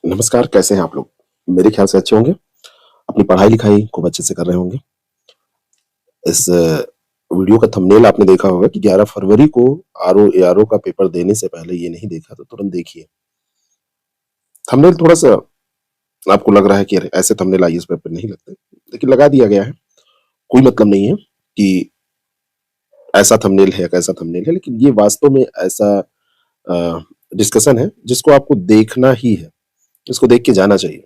नमस्कार, कैसे हैं आप लोग? मेरे ख्याल से अच्छे होंगे। अपनी पढ़ाई-लिखाई खूब अच्छे से कर रहे होंगे। इस वीडियो का थंबनेल आपने देखा होगा कि 11 फरवरी को आरओ, एआरओ का पेपर देने से पहले ये नहीं देखा तो तुरंत देखिए। थंबनेल थोड़ा-सा आपको लग रहा है कि अरे! ऐसे थंबनेल आईएएस पेपर नहीं लगते, लेकिन लगा दिया गया है। कोई मतलब नहीं है कि ऐसा थंबनेल है, कैसा थंबनेल है, लेकिन ये वास्तव में ऐसा अ, डिस्कशन है जिसको आपको देखना ही है। इसको देख के जाना चाहिए।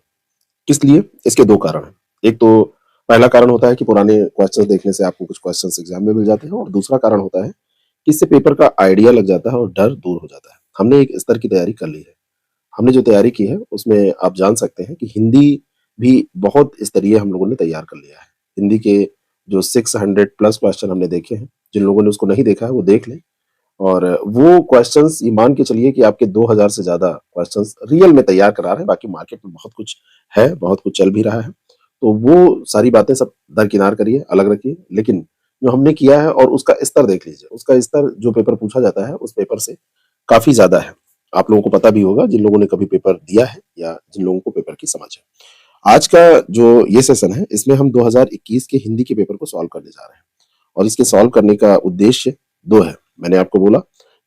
किस लिए? इसके 2 कारण हैं। एक तो पहला कारण होता है कि पुराने क्वेश्चंस देखने से आपको कुछ क्वेश्चंस एग्जाम में मिल जाते हैं और दूसरा कारण होता है कि इससे पेपर का आइडिया लग जाता है और डर दूर हो जाता है। हमने एक स्तर की तैयारी कर ली है। हमने जो तैयारी की है उसमें आप जान सकते हैं कि हिंदी भी बहुत स्तरीय हम लोगों ने तैयार कर लिया है। हिंदी के जो 600 प्लस क्वेश्चन हमने देखे हैं, जिन लोगों ने उसको नहीं देखा है वो देख लें और वो क्वेश्चंस ये मान के चलिए कि आपके 2000 से ज़्यादा क्वेश्चंस रियल में तैयार करा रहे हैं, बाकी मार्केट में बहुत कुछ है, बहुत कुछ चल भी रहा है। तो वो सारी बातें सब दरकिनार करिए, अलग रखिए, लेकिन जो हमने किया है और उसका स्तर देख लीजिए। उसका स्तर जो पेपर पूछा जाता है, उस पेपर से काफ़ी ज़्यादा है। आप लोगों को पता भी होगा जिन लोगों ने कभी पेपर दिया है या जिन लोगों को पेपर की समझ है। आज का जो ये सेशन है, इसमें हम 2021 के हिंदी के पेपर को सॉल्व करने जा रहे हैं और इसके सॉल्व करने का उद्देश्य 2 है। मैंने आपको बोला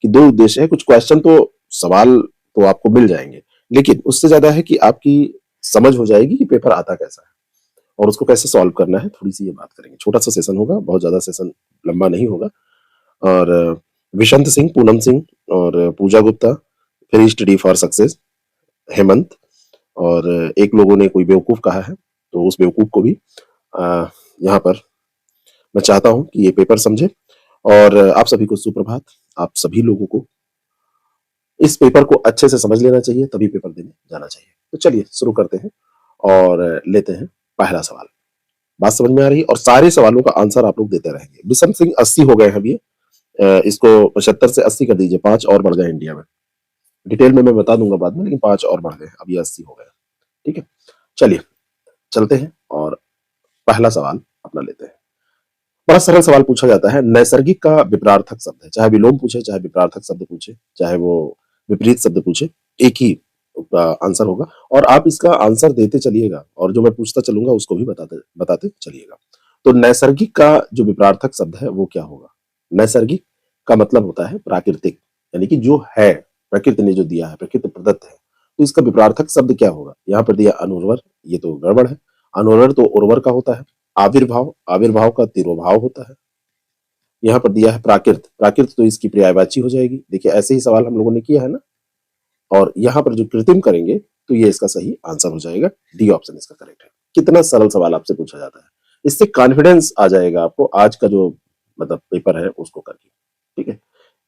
कि 2 उद्देश्य है, कुछ क्वेश्चन तो सवाल तो आपको मिल जाएँगे, लेकिन उससे ज़्यादा है कि आपकी समझ हो जाएगी कि पेपर आता कैसा है और उसको कैसे सॉल्व करना है, थोड़ी-सी ये बात करेंगे। छोटा-सा सेशन होगा, बहुत ज़्यादा सेशन लंबा नहीं होगा और विशंत सिंह, पूनम सिंह और Puja Gupta, free study for success, Hemant और एक लोगों ने कोई बेवकूफ़ कहा है, तो उस बेवकूफ़ को भी अ, यहाँ पर मैं चाहता हूँ कि ये पेपर समझें और आप सभी को सुप्रभात। आप सभी लोगों को इस पेपर को अच्छे से समझ लेना चाहिए, तभी पेपर देने जाना चाहिए। तो चलिए शुरू करते हैं और लेते हैं पहला सवाल। बात समझ में आ रही है? और सारे सवालों का आंसर आप लोग देते रहेंगे। बिशन सिंह 80 हो गए हैं अभी। इसको 75 से 80 कर दीजिए, 5 और बढ़ गए इंडिया में। डिटेल में मैं बता दूंगा बाद में, लेकिन 5 और बढ़ गए, अब ये 80 हो गए। ठीक है, चलिए चलते हैं और पहला सवाल अपना लेते हैं। बड़ा सरल सवाल पूछा जाता है, नैसर्गिक का विपरार्थक शब्द है। चाहे विलोम पूछे, चाहे विपरार्थक शब्द पूछे, चाहे वो विपरीत शब्द पूछे, एक ही आंसर होगा और आप इसका आंसर देते चलिएगा और जो मैं पूछता चलूंगा उसको भी बताते बताते चलिएगा। तो नैसर्गिक का जो विपरार्थक शब्द है वो क्या होगा? नैसर्गिक का मतलब होता है प्राकृतिक, यानी कि जो है, प्रकृति ने जो दिया है, प्रकृति प्रदत्त है। तो इसका विपरार्थक शब्द क्या होगा? यहाँ पर दिया अनुर्वर, ये तो गड़बड़ है। अनुर्वर तो उर्वर का होता है। आविर्भाव, आविर्भाव का तिरोभाव होता है। यहाँ पर दिया है प्राकृत, प्राकृत तो इसकी पर्यायवाची हो जाएगी। देखिए ऐसे ही सवाल हम लोगों ने किया है ना, और यहाँ पर जो कृत्रिम करेंगे तो ये इसका सही आंसर हो जाएगा। डी ऑप्शन इसका करेक्ट है। कितना सरल सवाल आपसे पूछा जाता है, इससे कॉन्फिडेंस आ जाएगा आपको आज का जो मतलब पेपर है उसको करके। ठीक है,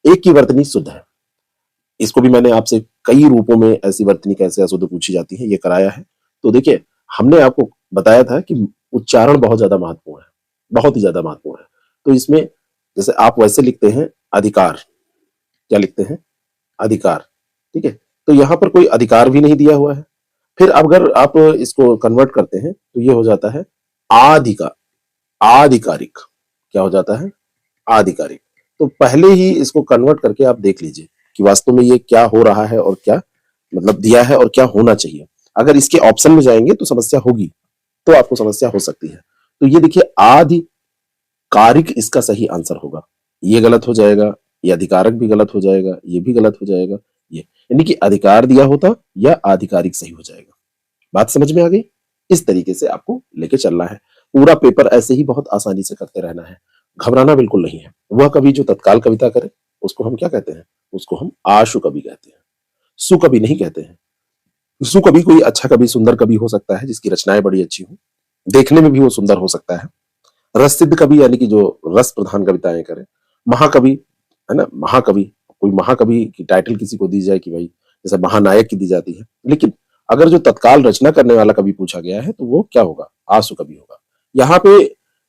एक की वर्तनी शुद्ध है। इसको भी मैंने आपसे कई रूपों में ऐसी वर्तनी कैसे अशुद्ध पूछी जाती है ये कराया है। तो देखिए हमने आपको बताया था कि उच्चारण बहुत ज्यादा महत्वपूर्ण है, बहुत ही ज्यादा महत्वपूर्ण है। तो इसमें जैसे आप वैसे लिखते हैं अधिकार, क्या लिखते हैं? अधिकार। ठीक है, तो यहाँ पर कोई अधिकार भी नहीं दिया हुआ है। फिर अगर आप इसको कन्वर्ट करते हैं तो ये हो जाता है आधिका आधिकारिक। क्या हो जाता है? आधिकारिक। तो पहले ही इसको कन्वर्ट करके आप देख लीजिए कि वास्तव में ये क्या हो रहा है और क्या मतलब दिया है और क्या होना चाहिए। अगर इसके ऑप्शन में जाएंगे तो समस्या होगी, तो आपको समस्या हो सकती है। तो ये देखिए आधिकारिक इसका सही आंसर होगा। ये गलत हो जाएगा, ये अधिकारक भी गलत हो जाएगा, ये भी गलत हो जाएगा। ये यानी कि अधिकार दिया होता या आधिकारिक सही हो जाएगा। बात समझ में आ गई? इस तरीके से आपको लेके चलना है। पूरा पेपर ऐसे ही बहुत आसानी से करते रहना है। घबराना बिल्कुल नहीं है। वह कवि जो तत्काल कविता करे उसको हम क्या कहते हैं? उसको हम आशु कवि कहते हैं। सुकवि नहीं कहते हैं। सुकवि कोई अच्छा कवि, सुंदर कवि हो सकता है जिसकी रचनाएं बड़ी अच्छी हो, देखने में भी वो सुंदर हो सकता है। रस सिद्ध कवि यानी कि जो रस प्रधान कविताएं करे। महाकवि, है ना, महाकवि, कोई महाकवि की टाइटल किसी को दी जाए कि भाई जैसे महानायक की दी जाती है, लेकिन अगर जो तत्काल रचना करने वाला कवि पूछा गया है तो वो क्या होगा? आसु कवि होगा। यहाँ पे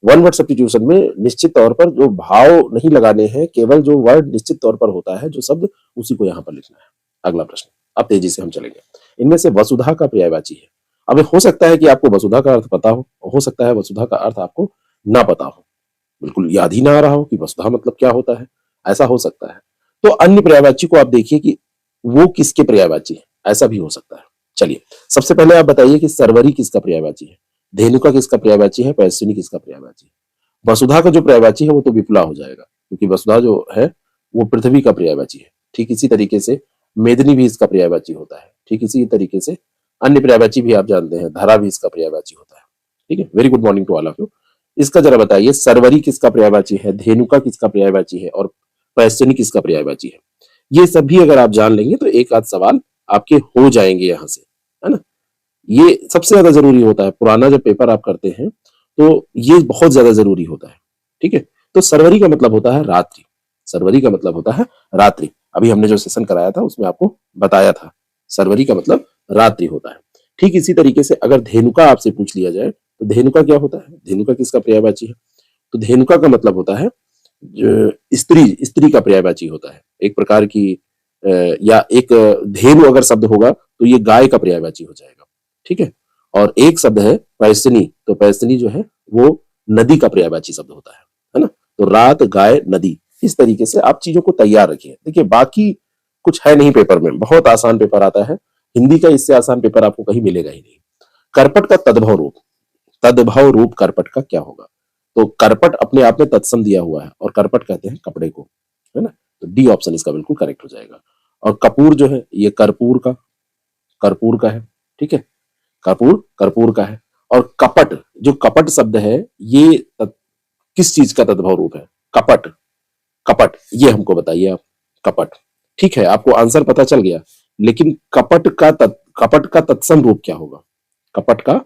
वन वर्ड सब्स्टिट्यूशन में निश्चित तौर पर जो भाव नहीं लगाने हैं, केवल जो वर्ड निश्चित तौर पर होता है, जो शब्द, उसी को यहाँ पर लिखना है। अगला प्रश्न, अब तेजी से हम चलेंगे। इनमें से वसुधा का पर्यायवाची है। अब हो सकता है कि आपको वसुधा का अर्थ पता हो सकता है वसुधा का अर्थ आपको ना पता हो, बिल्कुल याद ही ना आ रहा हो कि वसुधा मतलब क्या होता है, ऐसा हो सकता है। तो अन्य पर्यायवाची को आप देखिए कि वो किसके पर्यायवाची है, ऐसा भी हो सकता है। चलिए, सबसे पहले आप बताइए कि सरवरी किसका पर्यायवाची है, धेनुका किसका पर्यायवाची है, पयस्विनी किसका पर्यायवाची है। वसुधा का जो पर्यायवाची है वो तो विपुला हो जाएगा, क्योंकि वसुधा जो है वो पृथ्वी का पर्यायवाची है। ठीक इसी तरीके से मेदिनी भी इसका पर्यायवाची होता है। ठीक इसी तरीके से अन्य पर्यायवाची भी आप जानते हैं, धरा भी इसका पर्यायवाची होता है। ठीक है, very good morning to all of you. इसका जरा बताइए, सरवरी किसका पर्यायवाची है, धेनुका किसका पर्यायवाची है और पयस्विनी किसका पर्यायवाची है। ये सभी अगर आप जान लेंगे तो एक आध सवाल आपके हो जाएंगे यहां से, है ना। ये सबसे ज्यादा जरूरी होता है, पुराना जब पेपर आप करते हैं तो ये बहुत ज्यादा जरूरी होता है। ठीक है, तो सरवरी का मतलब होता है रात्रि, सरवरी का मतलब होता है रात्रि। अभी हमने जो सेशन कराया था उसमें आपको बताया था, सरवरी का मतलब रात्रि होता है। ठीक इसी तरीके से अगर धेनुका आपसे पूछ लिया जाए तो धेनुका क्या होता है, धेनुका किसका पर्यायवाची है। तो धेनुका का मतलब होता है स्त्री, स्त्री का पर्यायवाची होता है। एक प्रकार की या एक धेनु अगर शब्द होगा तो ये गाय का पर्यायवाची हो जाएगा। ठीक है, और एक शब्द है पैसनी, तो पैसनी जो है वो नदी का पर्यायवाची शब्द होता है ना। तो रात, गाय, नदी, इस तरीके से आप चीजों को तैयार रखिए। देखिए बाकी कुछ है नहीं पेपर में, बहुत आसान पेपर आता है हिंदी का, इससे आसान पेपर आपको कहीं मिलेगा ही नहीं। करपट का तद्भव रूप, तद्भव रूप करपट का क्या होगा। तो करपट अपने आप में तत्सम दिया हुआ है और करपट कहते हैं कपड़े को, है ना। तो डी ऑप्शन इसका बिल्कुल करेक्ट हो जाएगा। और कपूर जो है ये कर्पूर का, कर्पूर का है। ठीक है, कर्पूर कर्पूर का है। और कपट, जो कपट शब्द है ये किस चीज का तद्भव रूप है, कपट, कपट, ये हमको बताइए आप। कपट, ठीक है, आपको आंसर पता चल गया, लेकिन कपट का तत्सम रूप क्या होगा, कपट का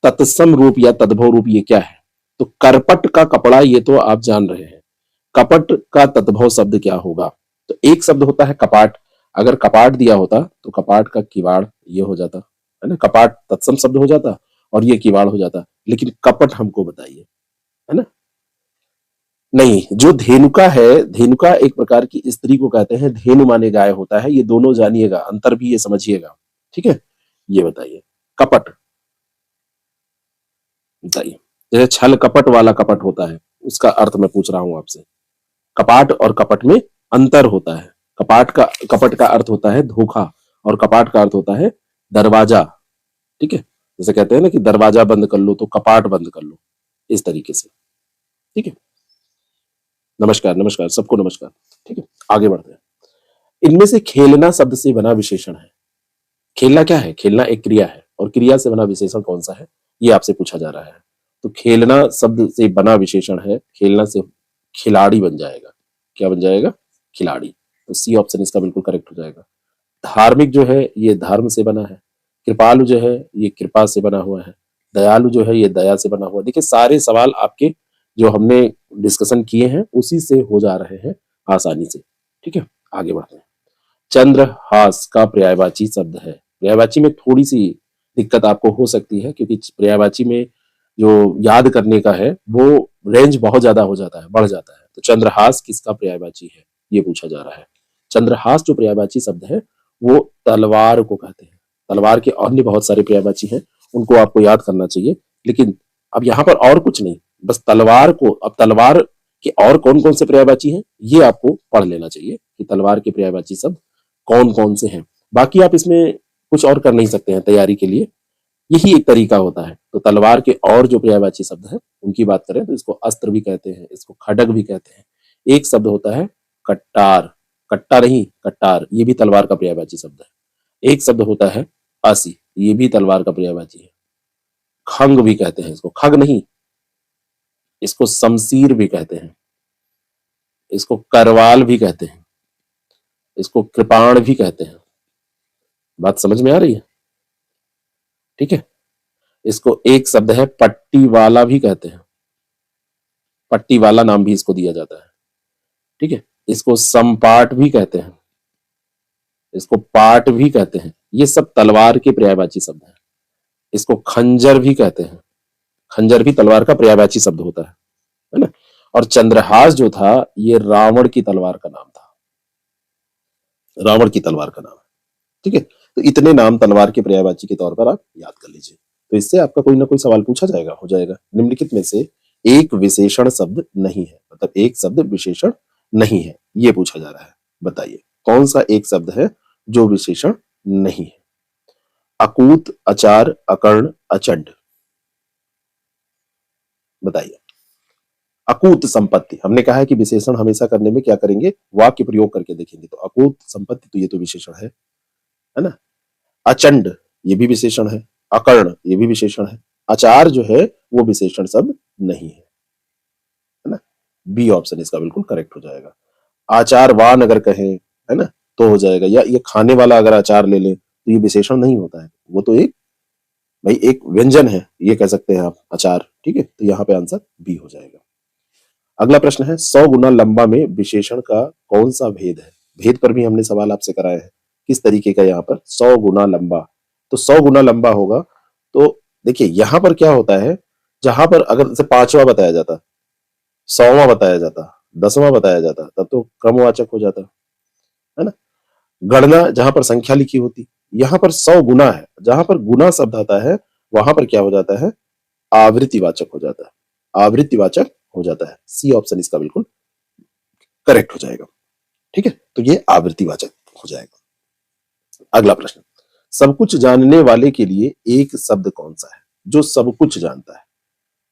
तत्सम रूप या तद्भव रूप ये क्या है। तो करपट का कपड़ा ये तो आप जान रहे हैं, कपट का तद्भव शब्द क्या होगा। तो एक शब्द होता है कपाट, अगर कपाट दिया होता तो कपाट का किवाड़ ये हो जाता, है ना, कपाट तत्सम शब्द हो जाता और ये किवाड़ हो जाता, लेकिन कपट हमको बताइए, है ना। नहीं, जो धेनुका है, धेनुका एक प्रकार की स्त्री को कहते हैं, धेनु माने गाय होता है, ये दोनों जानिएगा, अंतर भी ये समझिएगा। ठीक है, ये बताइए कपट, बताइए। जैसे छल कपट वाला कपट होता है, उसका अर्थ मैं पूछ रहा हूं आपसे। कपाट और कपट में अंतर होता है। कपट का अर्थ होता है धोखा और कपाट का अर्थ होता है दरवाजा। ठीक है, जैसे कहते हैं ना कि दरवाजा बंद कर लो तो कपाट बंद कर लो, इस तरीके से। ठीक है, नमस्कार, नमस्कार सबको नमस्कार। ठीक है, आगे बढ़ते हैं। इनमें से खेलना शब्द से बना विशेषण है, खेलना क्या है, खेलना एक क्रिया है और क्रिया से बना विशेषण कौन सा है, ये आपसे पूछा जा रहा है। तो खेलना शब्द से बना विशेषण है, खेलना से खिलाड़ी बन जाएगा, क्या बन जाएगा, खिलाड़ी। तो सी ऑप्शन इसका बिल्कुल करेक्ट हो जाएगा। धार्मिक जो है ये धर्म से बना है, कृपालु जो है ये कृपा से बना हुआ है, दयालु जो है ये दया से बना हुआ है। देखिए सारे सवाल आपके जो हमने डिस्कशन किए हैं उसी से हो जा रहे हैं आसानी से। ठीक है, आगे बढ़ते हैं। चंद्रहास का पर्यायवाची शब्द है, पर्यायवाची में थोड़ी सी दिक्कत आपको हो सकती है क्योंकि पर्यायवाची में जो याद करने का है वो रेंज बहुत ज्यादा हो जाता है, बढ़ जाता है। तो चंद्रहास किसका पर्यायवाची है ये पूछा जा रहा है। चंद्रहास जो पर्यायवाची शब्द है वो तलवार को कहते हैं, तलवार के अन्य बहुत सारे पर्यायवाची हैं, उनको आपको याद करना चाहिए। लेकिन अब यहाँ पर और कुछ नहीं, बस तलवार को, अब तलवार के और कौन कौन से पर्यायवाची हैं ये आपको पढ़ लेना चाहिए कि तलवार के पर्यायवाची शब्द कौन कौन से हैं। बाकी आप इसमें कुछ और कर नहीं सकते हैं तैयारी के लिए, यही एक तरीका होता है। तो तलवार के और जो पर्यायवाची शब्द है उनकी बात करें तो इसको अस्त्र भी कहते हैं, इसको खड्ग भी कहते हैं। एक शब्द होता है कट्टार, कट्टा नहीं कट्टार, ये भी तलवार का पर्यायवाची शब्द है। एक शब्द होता है पासी, ये भी तलवार का पर्यायवाची है। खंग भी कहते हैं इसको, खग नहीं, इसको शमशीर भी कहते हैं, इसको करवाल भी कहते हैं, इसको कृपाण भी कहते हैं। बात समझ में आ रही है, ठीक है। इसको एक शब्द है पट्टी वाला भी कहते हैं, पट्टी वाला नाम भी इसको दिया जाता है, ठीक है। इसको समपाट भी कहते हैं, इसको पाट भी कहते हैं, ये सब तलवार के पर्यायवाची शब्द हैं। इसको खंजर भी कहते हैं, खंजर भी तलवार का पर्यायवाची शब्द होता है ना। और चंद्रहास जो था ये रावण की तलवार का नाम था, रावण की तलवार का नाम है, ठीक है। तो इतने नाम तलवार के पर्यायवाची के तौर पर आप याद कर लीजिए, तो इससे आपका कोई ना कोई सवाल पूछा जाएगा, हो जाएगा। निम्नलिखित में से एक विशेषण शब्द नहीं है, मतलब एक शब्द विशेषण नहीं है, ये पूछा जा रहा है। बताइए कौन सा एक शब्द है जो विशेषण नहीं है। अकूत, अचार, अकर्ण, अचंड। बताइए। अकूत संपत्ति, हमने कहा है कि विशेषण हमेशा करने में क्या करेंगे, वाक्य प्रयोग करके देखेंगे। तो अकूत संपत्ति, तो ये तो विशेषण है ना। अचंड, ये भी विशेषण है। अकर्ण, ये भी विशेषण है। अचार जो है वो विशेषण शब्द नहीं है ना। बी ऑप्शन इसका बिल्कुल करेक्ट हो जाएगा। आचारवान अगर कहें, है ना, तो हो जाएगा। या ये खाने वाला अगर अचार ले लें तो ये विशेषण नहीं होता है, वो तो एक भाई एक व्यंजन है, ये कह सकते हैं आप अचार। ठीक है, तो यहाँ पे आंसर बी हो जाएगा। अगला प्रश्न है 100 गुना लंबा में विशेषण का कौन सा भेद है। भेद पर भी हमने सवाल आपसे कराए हैं, किस तरीके का। यहाँ पर 100 गुना लंबा, तो 100 गुना लंबा होगा। तो देखिए यहाँ पर क्या होता है, जहां पर अगर जैसे 5वां बताया जाता, 100वां बताया जाता, 10वां बताया जाता, तब तो क्रमवाचक हो जाता, है ना। गणना जहां पर संख्या लिखी होती, यहाँ पर 100 गुना है, जहां पर गुना शब्द आता है वहां पर क्या हो जाता है, आवृत्तिवाचक हो जाता है। आवृत्तिवाचक हो जाता है। सी ऑप्शन इसका बिल्कुल करेक्ट हो जाएगा। ठीक है, तो ये आवृत्तिवाचक हो जाएगा। अगला प्रश्न, सब कुछ जानने वाले के लिए एक शब्द कौन सा है जो सब कुछ जानता है।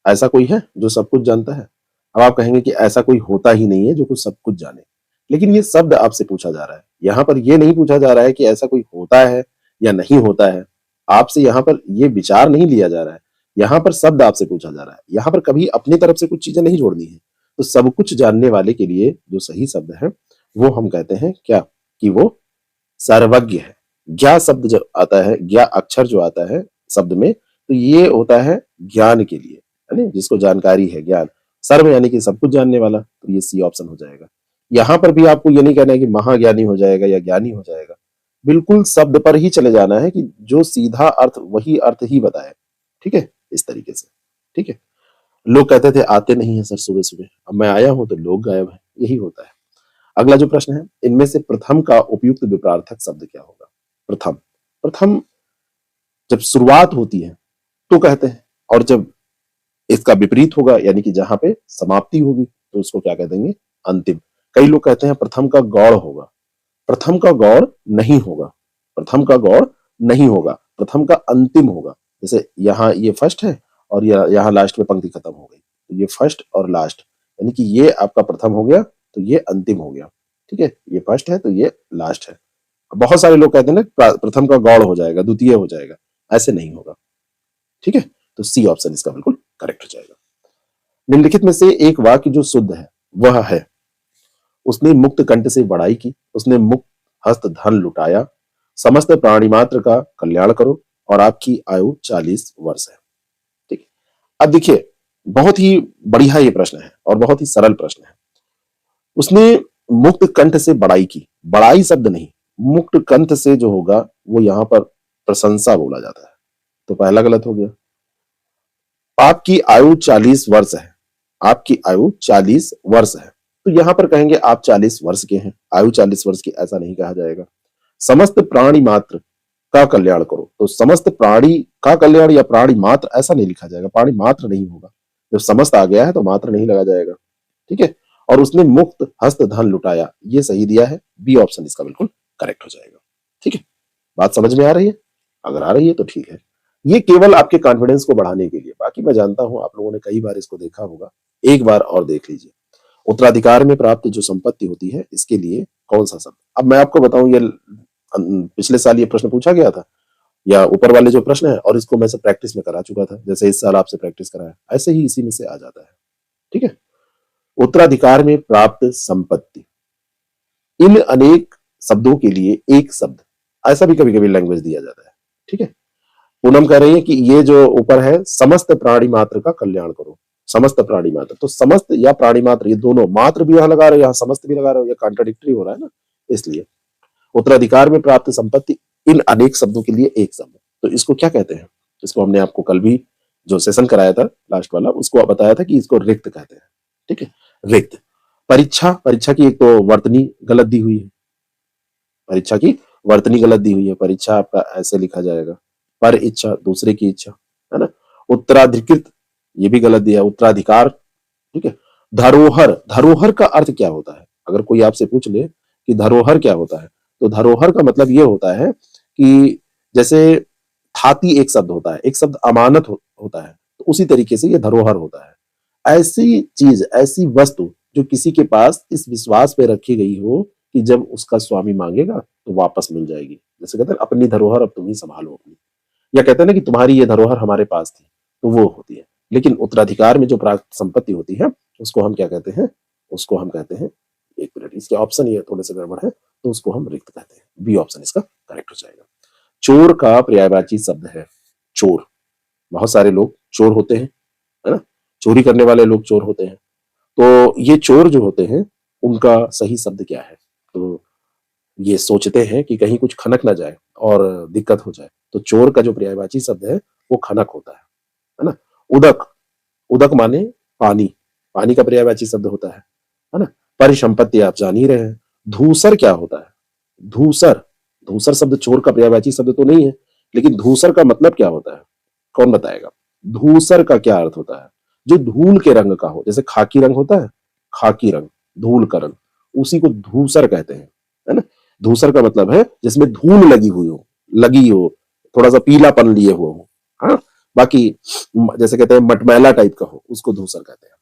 ऐसा कोई है जो सब कुछ जानता है। अब आप कहेंगे कि ऐसा कोई होता ही नहीं है जो कुछ सब कुछ जाने, लेकिन ये शब्द आपसे पूछा जा रहा है। यहां पर ये नहीं पूछा जा रहा है कि ऐसा कोई होता है या नहीं होता है। आपसे यहाँ पर ये विचार नहीं लिया जा रहा है, यहाँ पर शब्द आपसे पूछा जा रहा है। यहाँ पर कभी अपनी तरफ से कुछ चीजें नहीं जोड़नी है। तो सब कुछ जानने वाले के लिए जो सही शब्द है वो हम कहते हैं क्या, कि वो सर्वज्ञ है। ज्ञा शब्द जो आता है, ज्ञा अक्षर जो आता है शब्द में, तो ये होता है ज्ञान के लिए, है ना, जिसको जानकारी है, ज्ञान। सर्व यानी कि सब कुछ जानने वाला, तो ये सी ऑप्शन हो जाएगा। यहां पर भी आपको ये नहीं कहना है कि महाज्ञानी हो जाएगा या ज्ञानी हो जाएगा, बिल्कुल शब्द पर ही चले जाना है कि जो सीधा अर्थ वही अर्थ ही बताए। ठीक है, इस तरीके से। ठीक है, लोग कहते थे आते नहीं है सर सुबह सुबह, अब मैं आया हूं तो लोग गायब है, यही होता है। अगला जो प्रश्न है, इनमें से प्रथम का उपयुक्त विपरार्थक शब्द क्या होगा। प्रथम, प्रथम जब शुरुआत होती है तो कहते हैं, और जब इसका विपरीत होगा यानी कि जहां पे समाप्ति होगी तो उसको क्या कह देंगे, अंतिम। कई लोग कहते हैं प्रथम का गौड़ होगा, प्रथम का गौड़ नहीं होगा। प्रथम का गौड़ नहीं होगा, प्रथम का अंतिम होगा। जैसे यहाँ ये फर्स्ट है और यहाँ लास्ट में पंक्ति खत्म हो गई, तो ये फर्स्ट और लास्ट, यानी कि ये आपका प्रथम हो गया तो ये अंतिम हो गया। ठीक है, ये फर्स्ट है तो ये लास्ट है। बहुत सारे लोग कहते हैं ना प्रथम का गौड़ हो जाएगा, द्वितीय हो जाएगा, ऐसे नहीं होगा। ठीक है, तो सी ऑप्शन इसका बिल्कुल करेक्ट हो जाएगा। निम्नलिखित में से एक वाक्य जो शुद्ध है वह है, उसने मुक्त कंठ से बड़ाई की, उसने मुक्त हस्त धन लुटाया, समस्त प्राणी मात्र का कल्याण करो, और आपकी आयु 40 वर्ष है। ठीक है, अब देखिए बहुत ही बढ़िया ये प्रश्न है और बहुत ही सरल प्रश्न है। उसने मुक्त कंठ से बड़ाई की, बड़ाई शब्द नहीं, मुक्त कंठ से जो होगा वो यहां पर प्रशंसा बोला जाता है, तो पहला गलत हो गया। आपकी आयु 40 वर्ष है, आपकी आयु 40 वर्ष है, तो यहां पर कहेंगे आप 40 वर्ष के हैं, आयु 40 वर्ष की, ऐसा नहीं कहा जाएगा। समस्त प्राणी मात्र का कल्याण करो, तो समस्त प्राणी का कल्याण या प्राणी मात्र ऐसा नहीं लिखा जाएगा, प्राणी मात्र नहीं होगा। जब समस्त आ गया है तो मात्र नहीं लगा जाएगा। ठीक है, और उसने मुक्त हस्त धन लुटाया, ये सही दिया है, बी ऑप्शन इसका बिल्कुल करेक्ट हो जाएगा। ठीक है, बात समझ में आ रही है, अगर आ रही है तो ठीक है। ये केवल आपके कॉन्फिडेंस को बढ़ाने के लिए, बाकी मैं जानता हूं आप लोगों ने कई बार इसको देखा होगा, एक बार और देख लीजिए। उत्तराधिकार में प्राप्त जो संपत्ति होती है इसके लिए कौन सा शब्द। अब मैं आपको बताऊं, ये पिछले साल ये प्रश्न पूछा गया था, या ऊपर वाले जो प्रश्न है, और इसको मैं सब प्रैक्टिस में करा चुका था, जैसे इस साल आपसे प्रैक्टिस कराया, ऐसे ही इसी में से आ जाता है। ठीक है, उत्तराधिकार में प्राप्त संपत्ति, इन अनेक शब्दों के लिए एक शब्द, ऐसा भी कभी कभी लैंग्वेज दिया जाता है। ठीक है, पूनम कह रही है कि ये जो ऊपर है समस्त प्राणी मात्र का कल्याण करो, समस्त प्राणी मात्र, तो समस्त या प्राणी मात्र ये दोनों, मात्र भी यहां लगा रहे हो यहां समस्त भी लगा रहे हो, ये कॉन्ट्राडिक्टरी हो रहा है ना, इसलिए उत्तराधिकार में प्राप्त संपत्ति, इन अनेक शब्दों के लिए एक शब्द, तो इसको क्या कहते हैं। इसको हमने आपको कल भी जो सेशन कराया था लास्ट वाला, उसको बताया था कि इसको रिक्त कहते हैं। ठीक है, रिक्त। परीक्षा, परीक्षा की एक तो वर्तनी गलत दी हुई है, परीक्षा की वर्तनी गलत दी हुई है, परीक्षा आपका ऐसे लिखा जाएगा, पर इच्छा दूसरे की इच्छा, है ना। उत्तराधिकृत ये भी गलत दिया, उत्तराधिकार। ठीक है, धरोहर, धरोहर का अर्थ क्या होता है, अगर कोई आपसे पूछ ले कि धरोहर क्या होता है, तो धरोहर का मतलब ये होता है कि जैसे थाती एक शब्द होता है, एक शब्द अमानत होता है, तो उसी तरीके से ये धरोहर होता है। ऐसी चीज, ऐसी वस्तु जो किसी के पास इस विश्वास पे रखी गई हो कि जब उसका स्वामी मांगेगा तो वापस मिल जाएगी। जैसे कहते हैं अपनी धरोहर अब तुम ही संभालो अपनी, या कहते हैं ना कि तुम्हारी ये धरोहर हमारे पास थी, तो वो होती है। लेकिन उत्तराधिकार में जो प्राप्त संपत्ति होती है उसको हम क्या कहते हैं, उसको हम कहते हैं, एक मिनट, इसके ऑप्शन ये थोड़े से गड़बड़ है, तो उसको हम रिक्त कहते हैं। बी ऑप्शन इसका करेक्ट हो जाएगा। चोर का पर्यायवाची शब्द है चोर। बहुत सारे लोग चोर होते हैं, है ना, चोरी करने वाले लोग चोर होते हैं। तो ये चोर जो होते हैं उनका सही शब्द क्या है, तो ये सोचते हैं कि कहीं कुछ खनक ना जाए और दिक्कत हो जाए, तो चोर का जो पर्यायवाची शब्द है वो खनक होता है ना। उदक, उदक माने पानी, पानी का पर्यायवाची शब्द होता है ना। परिसंपत्ति आप जान ही रहे हैं। धूसर क्या होता है, धूसर, धूसर शब्द चोर का पर्यायवाची शब्द तो नहीं है, लेकिन धूसर का मतलब क्या होता है, कौन बताएगा? धूसर का क्या अर्थ होता है? जो धूल के रंग का हो, जैसे खाकी रंग होता है, खाकी रंग, धूल का रंग, उसी को धूसर कहते हैं, है ना। धूसर का मतलब है जिसमें धूल लगी हुई हो, लगी हो, थोड़ा सा पीलापन लिए हुआ हो, हाँ। बाकी जैसे कहते हैं मटमैला टाइप का हो, उसको धूसर कहते हैं।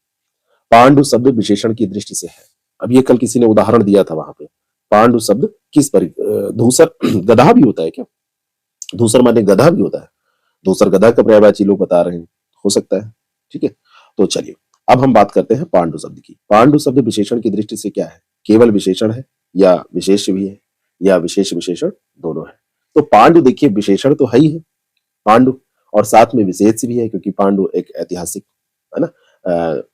पांडु शब्द विशेषण की दृष्टि से है। अब ये कल किसी ने उदाहरण दिया था वहां पे, पांडु शब्द किस पर, धूसर गधा भी होता है क्या? धूसर माने गधा भी होता है, धूसर गधा का पर्यायवाची लोग बता रहे हैं, हो सकता है, ठीक है। तो चलिए अब हम बात करते हैं पांडु शब्द की। पांडु शब्द विशेषण की दृष्टि से क्या है, केवल विशेषण है या विशेष भी है या विशेष विशेषण दोनों है? तो पांडु देखिए विशेषण तो है ही है पांडु, और साथ में विशेष भी है, क्योंकि पांडु एक ऐतिहासिक, है ना।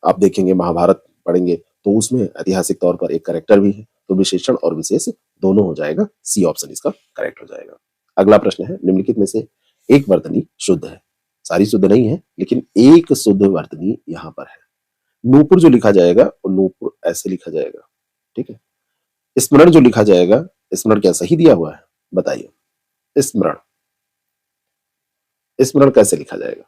आप देखेंगे महाभारत पढ़ेंगे तो उसमें ऐतिहासिक तौर पर एक कैरेक्टर भी है, तो विशेषण और विशेष दोनों हो जाएगा। सी ऑप्शन इसका करेक्ट हो जाएगा। अगला प्रश्न है, निम्नलिखित में से एक वर्तनी शुद्ध है? सारी शुद्ध नहीं है, लेकिन एक शुद्ध वर्तनी यहां पर है। नूपुर जो लिखा जाएगा वो नूपुर ऐसे लिखा जाएगा, ठीक है। स्मरण जो लिखा जाएगा, स्मरण क्या सही दिया हुआ है, बताइए। स्मरण, स्मरण कैसे लिखा जाएगा?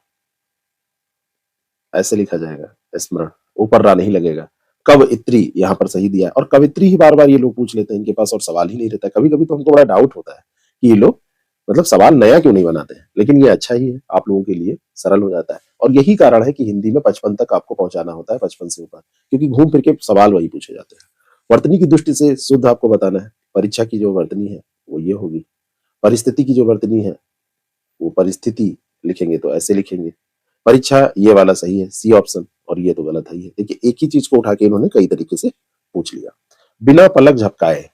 ऐसे लिखा जाएगा स्मरण, ऊपर रा नहीं लगेगा। कवइत्री यहां पर सही दिया है, और कवित्री ही बार बार ये लोग पूछ लेते हैं, इनके पास और सवाल ही नहीं रहता। कभी कभी तो हमको बड़ा डाउट होता है कि ये लोग मतलब सवाल नया क्यों नहीं बनाते हैं, लेकिन ये अच्छा ही है, आप लोगों के लिए सरल हो जाता है। और यही कारण है कि हिंदी में 55 तक आपको पहुंचाना होता है, 55 से ऊपर, क्योंकि घूम फिर के सवाल वही पूछे जाते हैं। वर्तनी की दृष्टि से शुद्ध आपको बताना है। परीक्षा की जो वर्तनी है वो ये होगी, परिस्थिति की जो वर्तनी है वो परिस्थिति लिखेंगे तो ऐसे लिखेंगे। परीक्षा ये वाला सही है, सी ऑप्शन, और ये तो गलत है। देखिए एक ही चीज को उठा के इन्होंने कई तरीके से पूछ लिया। बिना पलक झपकाए,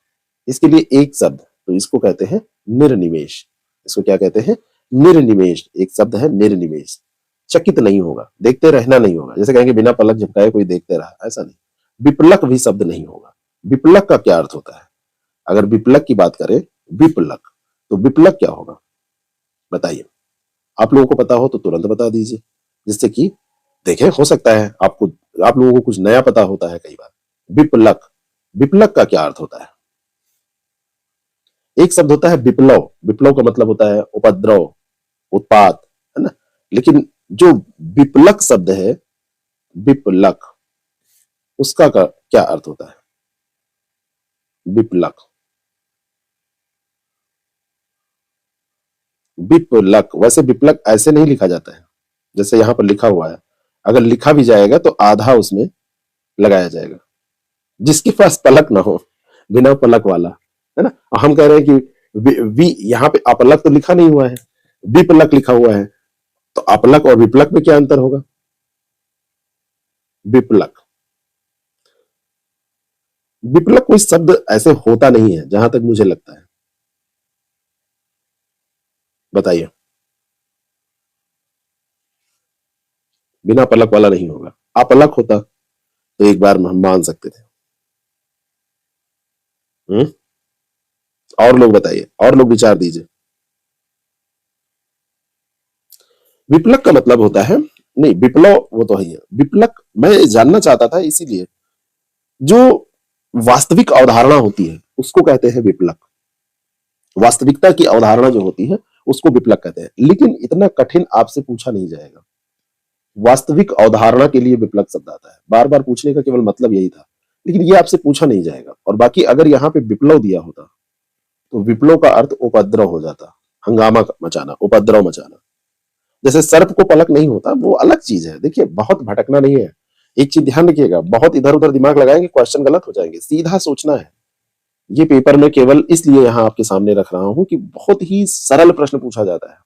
इसके लिए एक शब्द, तो इसको कहते हैं निर्निमेष। इसको क्या कहते हैं? निर्निमेष। एक शब्द है निर्निमेष। चकित नहीं होगा, देखते रहना नहीं होगा। जैसे कहेंगे बिना पलक झपकाए कोई देखते रहा, ऐसा नहीं। विपलक भी शब्द नहीं होगा। विपलक का क्या अर्थ होता है? अगर विपलक की बात करें, विपलक, तो विपलक क्या होगा बताइए। आप लोगों को पता हो तो तुरंत बता दीजिए, जिससे कि देखें, हो सकता है आपको, आप लोगों को कुछ नया पता होता है कई बार। विपलक, विपलक का क्या अर्थ होता है? एक शब्द होता है विप्लव, विप्लव का मतलब होता है उपद्रव, उत्पात, है ना। लेकिन जो विपलक शब्द है, विपलक, उसका क्या अर्थ होता है? विपलक, विपलक, वैसे विपलक ऐसे नहीं लिखा जाता है जैसे यहां पर लिखा हुआ है। अगर लिखा भी जाएगा तो आधा उसमें लगाया जाएगा, जिसके पास पलक ना हो, बिना पलक वाला, है ना। हम कह रहे हैं कि यहाँ पे अपलक तो लिखा नहीं हुआ है, विपलक लिखा हुआ है, तो अपलक और विपलक में क्या अंतर होगा? विपलक, विपलक कोई शब्द ऐसे होता नहीं है जहां तक मुझे लगता है, बताइए। बिना पलक वाला नहीं होगा। अपलक होता तो एक बार हम मान सकते थे। हम्म, और लोग बताइए, और लोग विचार दीजिए। विप्लक का मतलब होता है, नहीं विप्लव वो तो है, विप्लक मैं जानना चाहता था, इसीलिए जो वास्तविक अवधारणा होती है उसको कहते हैं विप्लक। वास्तविकता की अवधारणा जो होती है उसको विप्लक कहते हैं। लेकिन इतना कठिन आपसे पूछा नहीं जाएगा। वास्तविक अवधारणा के लिए विप्लक शब्द आता है। बार बार पूछने का केवल मतलब यही था, लेकिन ये आपसे पूछा नहीं जाएगा। और बाकी अगर यहाँ पे विप्लव दिया होता तो विप्लव का अर्थ उपद्रव हो जाता, हंगामा मचाना, उपद्रव मचाना। जैसे सर्प को पलक नहीं होता, वो अलग चीज है। देखिए बहुत भटकना नहीं है, एक चीज ध्यान रखिएगा, बहुत इधर उधर दिमाग लगाएंगे क्वेश्चन गलत हो जाएंगे, सीधा सोचना है। ये पेपर में केवल इसलिए यहां आपके सामने रख रहा हूं कि बहुत ही सरल प्रश्न पूछा जाता है।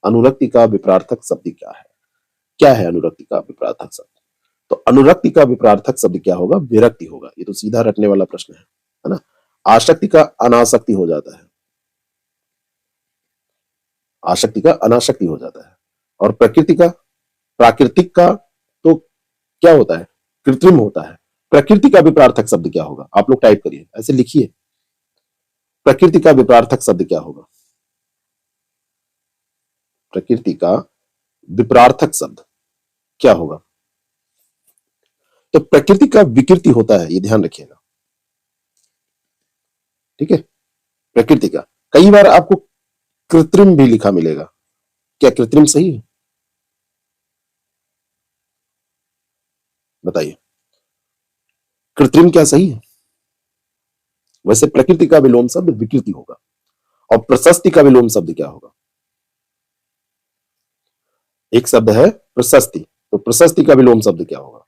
अनुरक्ति का विपरार्थक शब्द क्या है? क्या है अनुरक्ति का विपरार्थक शब्द? तो अनुरक्ति का विपरार्थक शब्द क्या होगा? विरक्ति होगा। ये तो सीधा रटने वाला प्रश्न है ना। आसक्ति का अनासक्ति हो जाता है, आसक्ति का अनासक्ति हो जाता है। और प्रकृति का, प्राकृतिक का तो क्या होता है? कृत्रिम होता है। प्रकृति का विपरार्थक शब्द क्या होगा? आप लोग टाइप करिए, ऐसे लिखिए, प्रकृति का विपरार्थक शब्द क्या होगा? प्रकृति का विपरार्थक शब्द क्या होगा? तो प्रकृति का विकृति होता है, ये ध्यान रखिएगा, ठीक है। प्रकृति का कई बार आपको कृत्रिम भी लिखा मिलेगा। क्या कृत्रिम सही है? बताइए, कृत्रिम क्या सही है? वैसे प्रकृति का विलोम शब्द विकृति होगा। और प्रशस्ति का विलोम शब्द क्या होगा? एक शब्द है प्रशस्ति, तो प्रशस्ति का विलोम शब्द क्या होगा?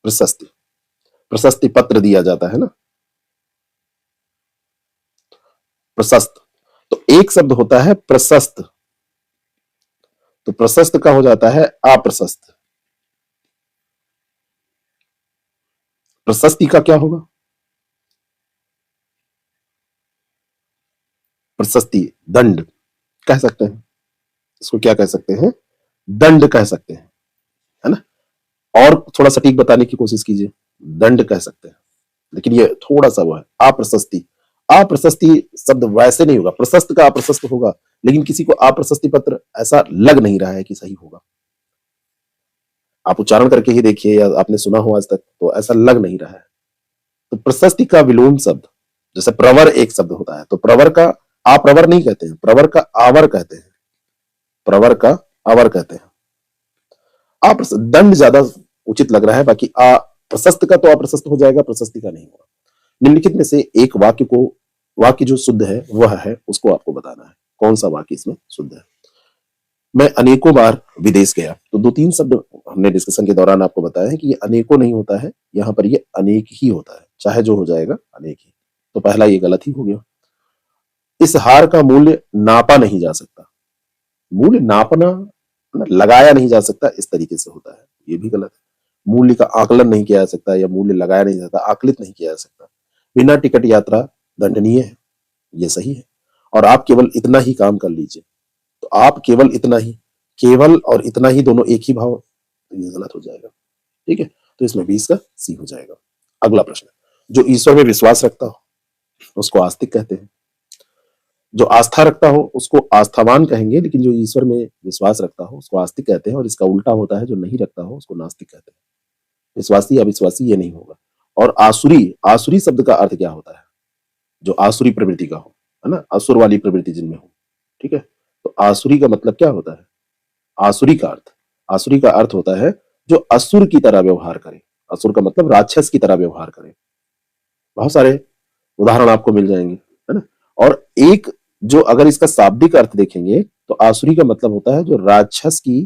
प्रशस्ति, प्रशस्ति पत्र दिया जाता है ना, प्रशस्त। तो एक शब्द होता है प्रशस्त, तो प्रशस्त का हो जाता है अप्रशस्त। प्रशस्ति का क्या होगा? प्रशस्ति दंड कह सकते हैं, इसको क्या कह सकते हैं? दंड कह सकते हैं, है ना। और थोड़ा सटीक बताने की कोशिश कीजिए, दंड कह सकते हैं, लेकिन ये थोड़ा सा वो है अप्रशस्ति। अप्रशस्ति शब्द वैसे नहीं होगा, प्रशस्त का अप्रशस्त होगा, लेकिन किसी को अप्रशस्ति पत्र ऐसा लग नहीं रहा है कि सही होगा। आप उच्चारण करके ही देखिए, या आपने सुना हो आज तक, तो ऐसा लग नहीं रहा है। तो प्रशस्ति का विलोम शब्द, जैसे प्रवर एक शब्द होता है, तो प्रवर का अप्रवर नहीं कहते हैं, प्रवर का आवर कहते हैं, प्रवर का आवर कहते हैं। दंड ज्यादा उचित लग रहा है, बाकी प्रशस्त का तो अप्रशस्त हो जाएगा, प्रशस्ति का नहीं होगा। निम्नलिखित में से एक वाक्य को, वाक्य जो शुद्ध है वह है, उसको आपको बताना है कौन सा वाक्य इसमें शुद्ध है। मैं अनेकों बार विदेश गया, तो दो तीन शब्द हमने डिस्कशन के दौरान आपको बताया है कि ये अनेकों नहीं होता है, यहां पर ये अनेक ही होता है, चाहे जो हो जाएगा अनेक ही। तो पहला ये गलत ही हो गया। इस हार का मूल्य नापा नहीं जा सकता, मूल्य नापना लगाया नहीं जा सकता, इस तरीके से होता है, ये भी गलत है। मूल्य का आकलन नहीं किया जा सकता, या मूल्य लगाया नहीं जाता, आकलित नहीं किया जा सकता। बिना टिकट यात्रा दंडनीय है, ये सही है। और आप केवल इतना ही काम कर लीजिए, तो आप केवल इतना ही, केवल और इतना ही दोनों एक ही भाव, तो ये गलत हो जाएगा, ठीक है। तो इसमें 20 का सी हो जाएगा। अगला प्रश्न, जो ईश्वर में विश्वास रखता हो उसको आस्तिक कहते हैं, जो आस्था रखता हो उसको आस्थावान कहेंगे, लेकिन जो ईश्वर में विश्वास रखता हो उसको आस्तिक कहते हैं। और इसका उल्टा होता है, जो नहीं रखता हो उसको नास्तिक कहते हैं। विश्वासी अविश्वासी ये नहीं होगा। और आसुरी, आसुरी शब्द का अर्थ क्या होता है? जो आसुरी प्रवृत्ति का हो, है ना, असुर वाली प्रवृत्ति जिनमें हो, ठीक है। तो आसुरी का मतलब क्या होता है? आसुरी का अर्थ, आसुरी का अर्थ होता है जो असुर की तरह व्यवहार करे। असुर का मतलब राक्षस की तरह व्यवहार करे। बहुत सारे उदाहरण आपको मिल जाएंगे, है ना। और एक जो, अगर इसका शाब्दिक अर्थ देखेंगे, तो आसुरी का मतलब होता है जो राक्षस की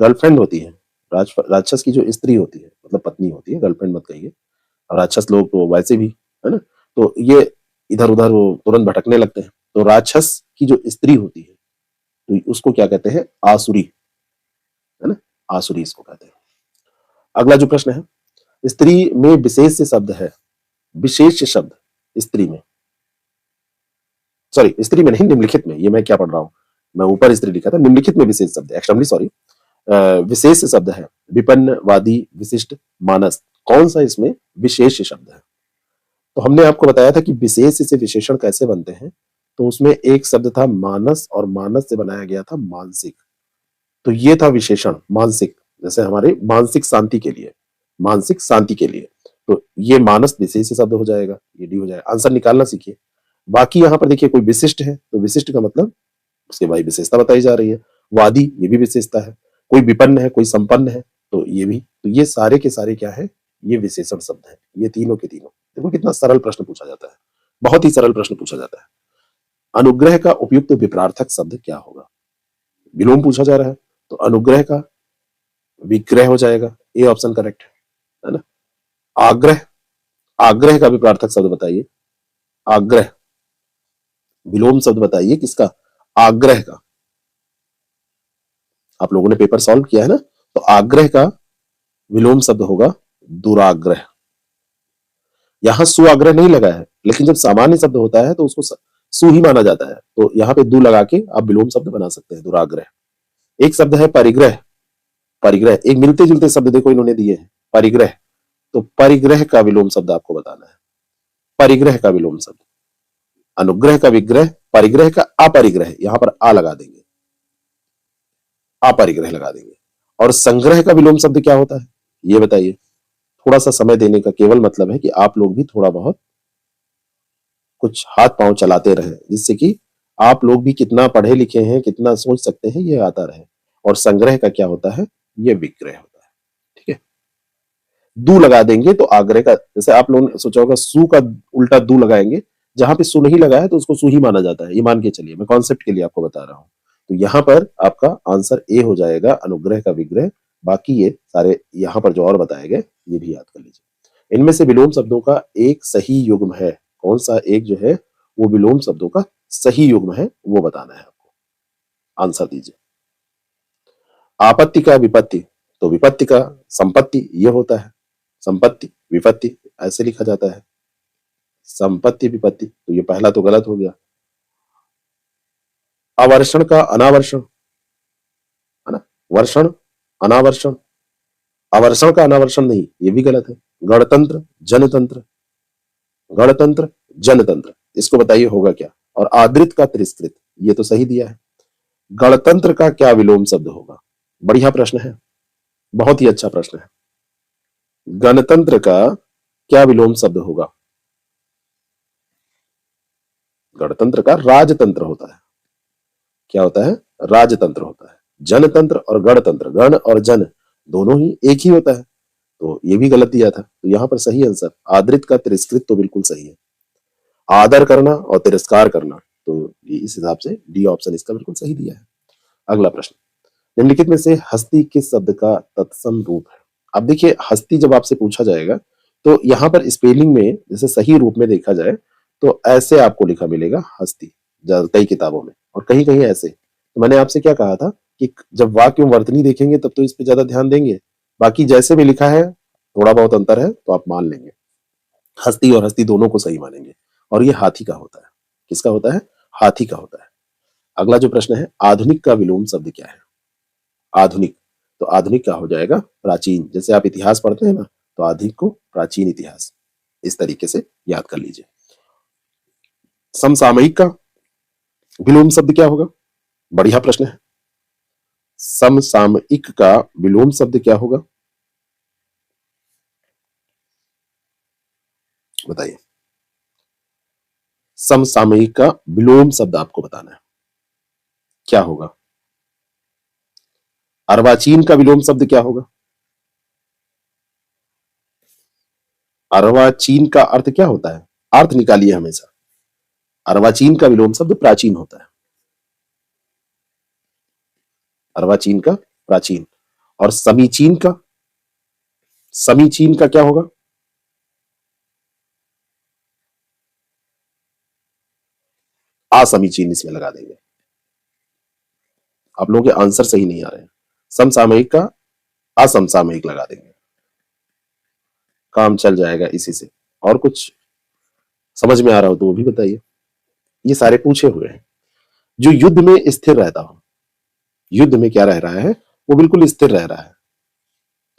गर्लफ्रेंड होती है, राक्षस की जो स्त्री होती है, मतलब पत्नी होती है, गर्लफ्रेंड मत कहिए। और राक्षस लोग तो वैसे भी, है ना, तो ये इधर उधर वो तुरंत भटकने लगते हैं। तो राक्षस की जो स्त्री होती है, तो उसको क्या कहते हैं? आसुरी, है ना, आसुरी इसको कहते हैं। अगला जो प्रश्न है, स्त्री में विशेष शब्द है, विशेष शब्द स्त्री में, सॉरी स्त्री में नहीं, निम्नलिखित में, ये मैं क्या पढ़ रहा हूं, मैं ऊपर स्त्री लिखा था, निम्नलिखित में विशेष शब्द है, एक्सट्रीमली सॉरी, विशेष शब्द है विपन्न, वादी, विशिष्ट, मानस। कौन सा इसमें विशेष शब्द है? तो हमने आपको बताया था कि विशेष से विशेषण कैसे बनते हैं। तो उसमें एक शब्द था मानस, और मानस से बनाया गया था मानसिक। तो ये था विशेषण मानसिक, जैसे हमारे मानसिक शांति के लिए, मानसिक शांति के लिए। तो ये मानस विशेष शब्द हो जाएगा, ये डी हो जाएगा। आंसर निकालना सीखिए। बाकी यहां पर देखिए, कोई विशिष्ट है तो विशिष्ट का मतलब उसके भाई विशेषता बताई जा रही है। वादी, ये भी विशेषता है। कोई विपन्न है, कोई संपन्न है, तो ये भी। तो ये सारे के सारे क्या है? ये विशेषण शब्द है, ये तीनों के तीनों। देखो कितना सरल प्रश्न पूछा जाता है, बहुत ही सरल प्रश्न पूछा जाता है। अनुग्रह का उपयुक्त विपरार्थक शब्द क्या होगा? विलोम पूछा जा रहा है तो अनुग्रह का विग्रह हो जाएगा, ए ऑप्शन करेक्ट है ना। आग्रह, आग्रह का विपरार्थक शब्द बताइए। आग्रह, विलोम शब्द बताइए किसका? आग्रह का। आप लोगों ने पेपर सॉल्व किया है ना, तो आग्रह का विलोम शब्द होगा दुराग्रह। यहां सुआग्रह नहीं लगा है, लेकिन जब सामान्य शब्द होता है तो उसको सु ही माना जाता है, तो यहाँ पे दु लगा के आप विलोम शब्द बना सकते हैं, दुराग्रह। एक शब्द है परिग्रह, परिग्रह, एक मिलते जुलते शब्द देखो इन्होंने दिए हैं, परिग्रह, तो परिग्रह का विलोम शब्द आपको बताना है। परिग्रह का विलोम शब्द, अनुग्रह का विग्रह, परिग्रह का अपरिग्रह, यहां पर आ लगा देंगे, अपरिग्रह लगा देंगे। और संग्रह का विलोम शब्द क्या होता है ये बताइए। थोड़ा सा समय देने का केवल मतलब है कि आप लोग भी थोड़ा बहुत कुछ हाथ पांव चलाते रहे, जिससे कि आप लोग भी कितना पढ़े लिखे हैं, कितना सोच सकते हैं, ये आता रहे। और संग्रह का क्या होता है? ये विग्रह होता है। ठीक है, दू लगा देंगे तो आग्रह का, जैसे आप लोगों ने सोचा होगा सु का उल्टा दू लगाएंगे, जहां पे सु नहीं लगा है तो उसको सु ही माना जाता है, ये मान के चलिए, मैं कॉन्सेप्ट के लिए आपको बता रहा हूं। तो यहां पर आपका आंसर ए हो जाएगा, अनुग्रह का विग्रह। बाकी ये सारे यहां पर जो और बताए गए ये भी याद कर लीजिए। इनमें से विलोम शब्दों का एक सही युग्म है, कौन सा एक जो है वो विलोम शब्दों का सही युग्म है, वो बताना है आपको। आंसर दीजिए। आपत्ति का विपत्ति, तो विपत्ति का संपत्ति ये होता है, संपत्ति विपत्ति ऐसे लिखा जाता है, संपत्ति विपत्ति, तो ये पहला तो गलत हो गया। अवर्षण का अनावर्षण है ना, वर्षण अनावर्षण, अवर्षण का अनावर्षण नहीं, ये भी गलत है। गणतंत्र जनतंत्र, गणतंत्र जनतंत्र, इसको बताइए होगा क्या। और आदृत का तिरस्कृत, ये तो सही दिया है। गणतंत्र का क्या विलोम शब्द होगा? बढ़िया प्रश्न है, बहुत ही अच्छा प्रश्न है। गणतंत्र का क्या विलोम शब्द होगा? गणतंत्र का राजतंत्र होता है। क्या होता है? राजतंत्र होता है। जनतंत्र और गणतंत्र, गण और जन दोनों ही एक ही होता है, तो ये भी गलत दिया था। तो यहां पर सही आंसर आदृत का तिरस्कृत तो बिल्कुल सही है। आदर करना और तिरस्कार करना, तो इस हिसाब से डी ऑप्शन इसका बिल्कुल सही दिया है। अगला प्रश्न, निम्नलिखित में से हस्ती किस शब्द का तत्सम रूप है? अब देखिए, हस्ती जब आपसे पूछा जाएगा तो यहां पर स्पेलिंग में जैसे सही रूप में देखा जाए तो ऐसे आपको लिखा मिलेगा हस्ती, कई किताबों में, और कहीं कहीं ऐसे। तो मैंने आपसे क्या कहा था कि जब वाक्य में वर्तनी देखेंगे तब तो इस पे ज्यादा ध्यान देंगे, बाकी जैसे भी लिखा है थोड़ा बहुत अंतर है तो आप मान लेंगे, हस्ती और हस्ती दोनों को सही मानेंगे। और ये हाथी का होता है। किसका होता है? हाथी का होता है। अगला जो प्रश्न है, आधुनिक का विलोम शब्द क्या है? आधुनिक, तो आधुनिक क्या हो जाएगा? प्राचीन। जैसे आप इतिहास पढ़ते हैं ना, तो आधुनिक को प्राचीन इतिहास, इस तरीके से याद कर लीजिए। समसामयिक का विलोम शब्द क्या होगा? बढ़िया प्रश्न है। समसामयिक का विलोम शब्द क्या होगा बताइए। समसामयिक का विलोम शब्द आपको बताना है, क्या होगा? अर्वाचीन का विलोम शब्द क्या होगा? अर्वाचीन का अर्थ क्या होता है? अर्थ निकालिए हमेशा। अर्वाचीन का विलोम शब्द प्राचीन होता है। अर्वाचीन का प्राचीन। और समीचीन का, समीचीन का क्या होगा? असमीचीन इसमें लगा देंगे। आप लोगों के आंसर सही नहीं आ रहे हैं। समसामयिक का असमसामयिक लगा देंगे, काम चल जाएगा इसी से। और कुछ समझ में आ रहा हो तो वो भी बताइए। ये सारे पूछे हुए हैं। जो युद्ध में स्थिर रहता हो, युद्ध में क्या रह रहा है? वो बिल्कुल स्थिर रह रहा है,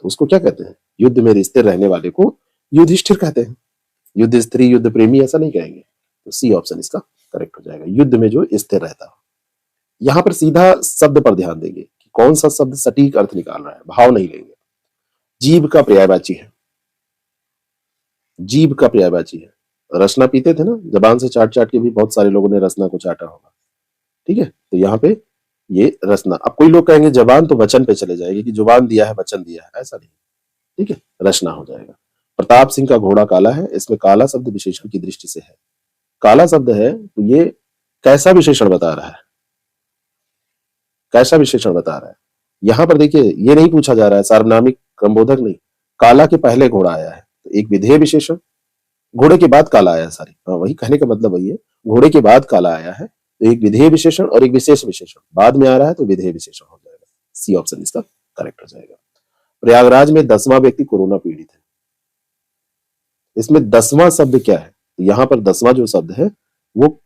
तो उसको क्या कहते हैं? युद्ध में स्थिर रहने वाले को युधिष्ठिर कहते हैं। युद्ध स्त्री, युद्ध प्रेमी ऐसा नहीं कहेंगे। तो सी ऑप्शन इसका करेक्ट हो जाएगा, युद्ध में जो स्थिर रहता हो। यहां पर सीधा शब्द पर ध्यान देंगे कि कौन सा शब्द सटीक अर्थ निकाल रहा है, भाव नहीं लेंगे। जीभ का पर्यायवाची है, जीभ का पर्यायवाची है। रसना पीते थे ना, जबान से चाट चाट के भी बहुत सारे लोगों ने रसना को चाटा होगा। ठीक है, तो यहाँ पे ये रसना। अब कोई लोग कहेंगे जबान, तो वचन पे चले जाएंगे कि जुबान दिया है वचन दिया है, ऐसा नहीं। ठीक है, रचना हो जाएगा। प्रताप सिंह का घोड़ा काला है, इसमें काला शब्द विशेषण की दृष्टि से है। काला शब्द है तो ये कैसा विशेषण बता रहा है, कैसा विशेषण बता रहा है। यहां पर देखिए ये नहीं पूछा जा रहा है सार्वनामिक क्रमबोधक नहीं, काला के पहले घोड़ा आया है तो एक विधेय विशेषण, घोड़े के बाद काला आया, सॉरी हाँ वही कहने का मतलब वही है, घोड़े के बाद काला आया है तो एक विधेय विशेषण और एक विशेष विशेषण बाद में आ रहा है तो विधेय विशेषण हो जाएगा। सी ऑप्शन इसका करेक्ट हो जाएगा। प्रयागराज में 10वां व्यक्ति कोरोना पीड़ित है, इसमें 10वां शब्द क्या है, तो यहां पर 10वां जो शब्द है वो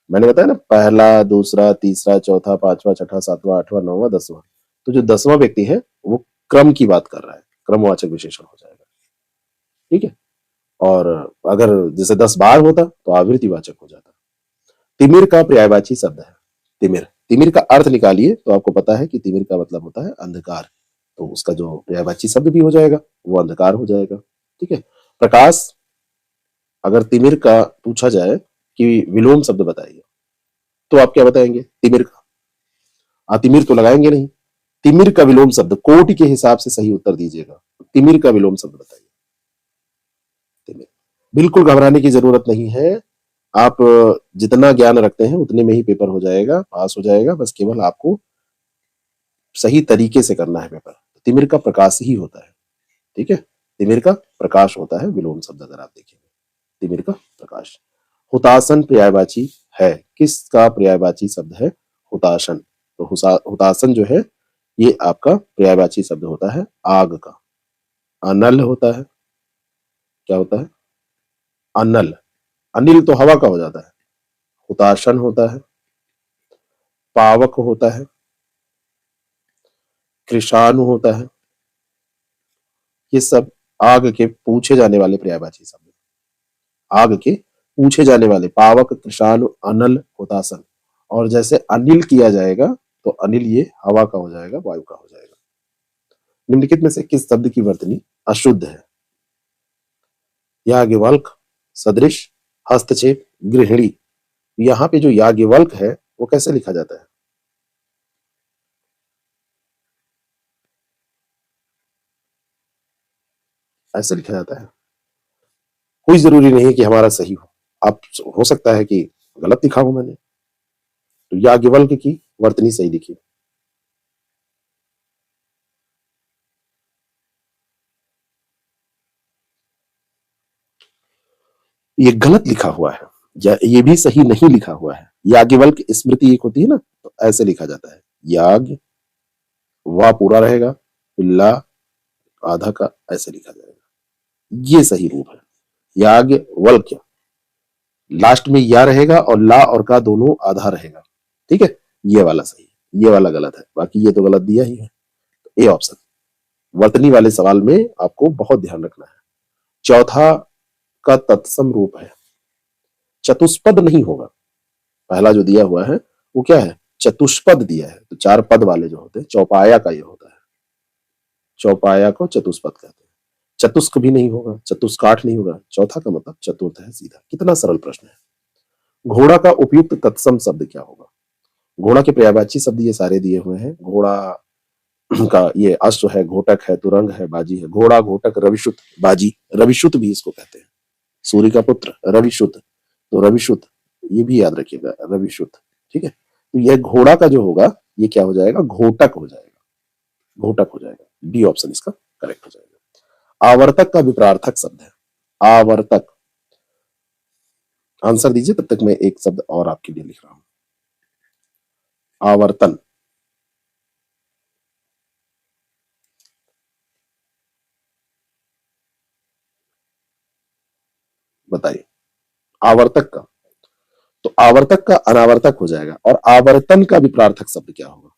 मैंने बताया ना, पहला दूसरा तीसरा चौथा पांचवा छठा सातवां आठवां नौवां 10वां, तो जो 10वां व्यक्ति है वो क्रम की बात कर रहा है, क्रमवाचक विशेषण हो जाएगा। ठीक है, और अगर जैसे 10 बार होता तो आवृत्तिवाचक हो जाता। तिमिर का पर्यायवाची शब्द है, तिमिर, तिमिर का अर्थ निकालिए तो आपको पता है कि तिमिर का मतलब होता है अंधकार, तो उसका जो पर्यायवाची शब्द भी हो जाएगा वो अंधकार हो जाएगा। ठीक है, प्रकाश, अगर तिमिर का पूछा जाए कि विलोम शब्द बताइए तो आप क्या बताएंगे, तिमिर का, तिमिर तो लगाएंगे नहीं, तिमिर का विलोम शब्द कोटि के हिसाब से सही उत्तर दीजिएगा, तिमिर का विलोम शब्द बताइए। तिमिर, बिल्कुल घबराने की जरूरत नहीं है, आप जितना ज्ञान रखते हैं उतने में ही पेपर हो जाएगा, पास हो जाएगा, बस केवल आपको सही तरीके से करना है पेपर। तिमिर का प्रकाश ही होता है। ठीक है, तिमिर का प्रकाश होता है विलोम शब्द, अगर आप देखेंगे तिमिर का प्रकाश। हुतासन पर्यायवाची है, किसका पर्यायवाची शब्द है, हुतासन, तो हुतासन जो है ये आपका पर्यायवाची शब्द होता है आग का। अनल होता है, क्या होता है, अनल, अनिल तो हवा का हो जाता है, हुतासन होता है, पावक होता है, कृषाणु होता है, ये सब आग के पूछे जाने वाले पर्यायवाची शब्द, आग के पूछे जाने वाले, पावक कृषाणु अनल हुतासन, और जैसे अनिल किया जाएगा तो अनिल ये हवा का हो जाएगा, वायु का हो जाएगा। निम्नलिखित में से किस शब्द की वर्तनी अशुद्ध है, याज्ञवल्क, सदृश, हस्तक्षेप, गृहिणी। यहां पे जो याज्ञवल्क है वो कैसे लिखा जाता है, ऐसे लिखा जाता है, कोई जरूरी नहीं है कि हमारा सही हो, आप, हो सकता है कि गलत लिखा हो मैंने, तो याज्ञवल्क की वर्तनी सही लिखी, ये गलत लिखा हुआ है या ये भी सही नहीं लिखा हुआ है। याज्ञवल्क स्मृति एक होती है ना, तो ऐसे लिखा जाता है, याग, वाह पूरा रहेगा, ला आधा का, ऐसे लिखा जाएगा, ये सही रूप है। याज्ञवल्क्य, लास्ट में या रहेगा और ला और का दोनों आधा रहेगा। ठीक है, ये वाला सही है, ये वाला गलत है, बाकी ये तो गलत दिया ही है। ए ऑप्शन, वर्तनी वाले सवाल में आपको बहुत ध्यान रखना है। चौथा का तत्सम रूप है, चतुष्पद नहीं होगा, पहला जो दिया हुआ है वो क्या है, चतुष्पद दिया है, तो 4 पद वाले जो होते हैं, चौपाया का ये होता है, चौपाया को चतुष्पद कहते हैं। चतुष्क भी नहीं होगा, चतुष्काठ नहीं होगा, चौथा का मतलब चतुर्थ है सीधा। कितना सरल प्रश्न है। घोड़ा का उपयुक्त तत्सम शब्द क्या होगा, घोड़ा के पर्यायवाची शब्द ये सारे दिए हुए हैं, घोड़ा का ये अश्व है, घोटक है, तुरंग है, बाजी है, घोड़ा घोटक रविशुत बाजी, रविशुत भी इसको कहते हैं, सूर्य का पुत्र रविशुत, तो रविशुत ये भी याद रखिएगा, रविशुत। ठीक है, तो यह घोड़ा का जो होगा ये क्या हो जाएगा, घोटक हो जाएगा, घोटक हो जाएगा, डी ऑप्शन इसका करेक्ट हो जाएगा। आवर्तक का विपरार्थक शब्द है, आवर्तक, आंसर दीजिए, तब तक मैं एक शब्द और आपके लिए लिख रहा हूं, आवर्तन, बताइए, आवर्तक का, तो आवर्तक का अनावर्तक हो जाएगा, और आवर्तन का विपरार्थक शब्द क्या होगा,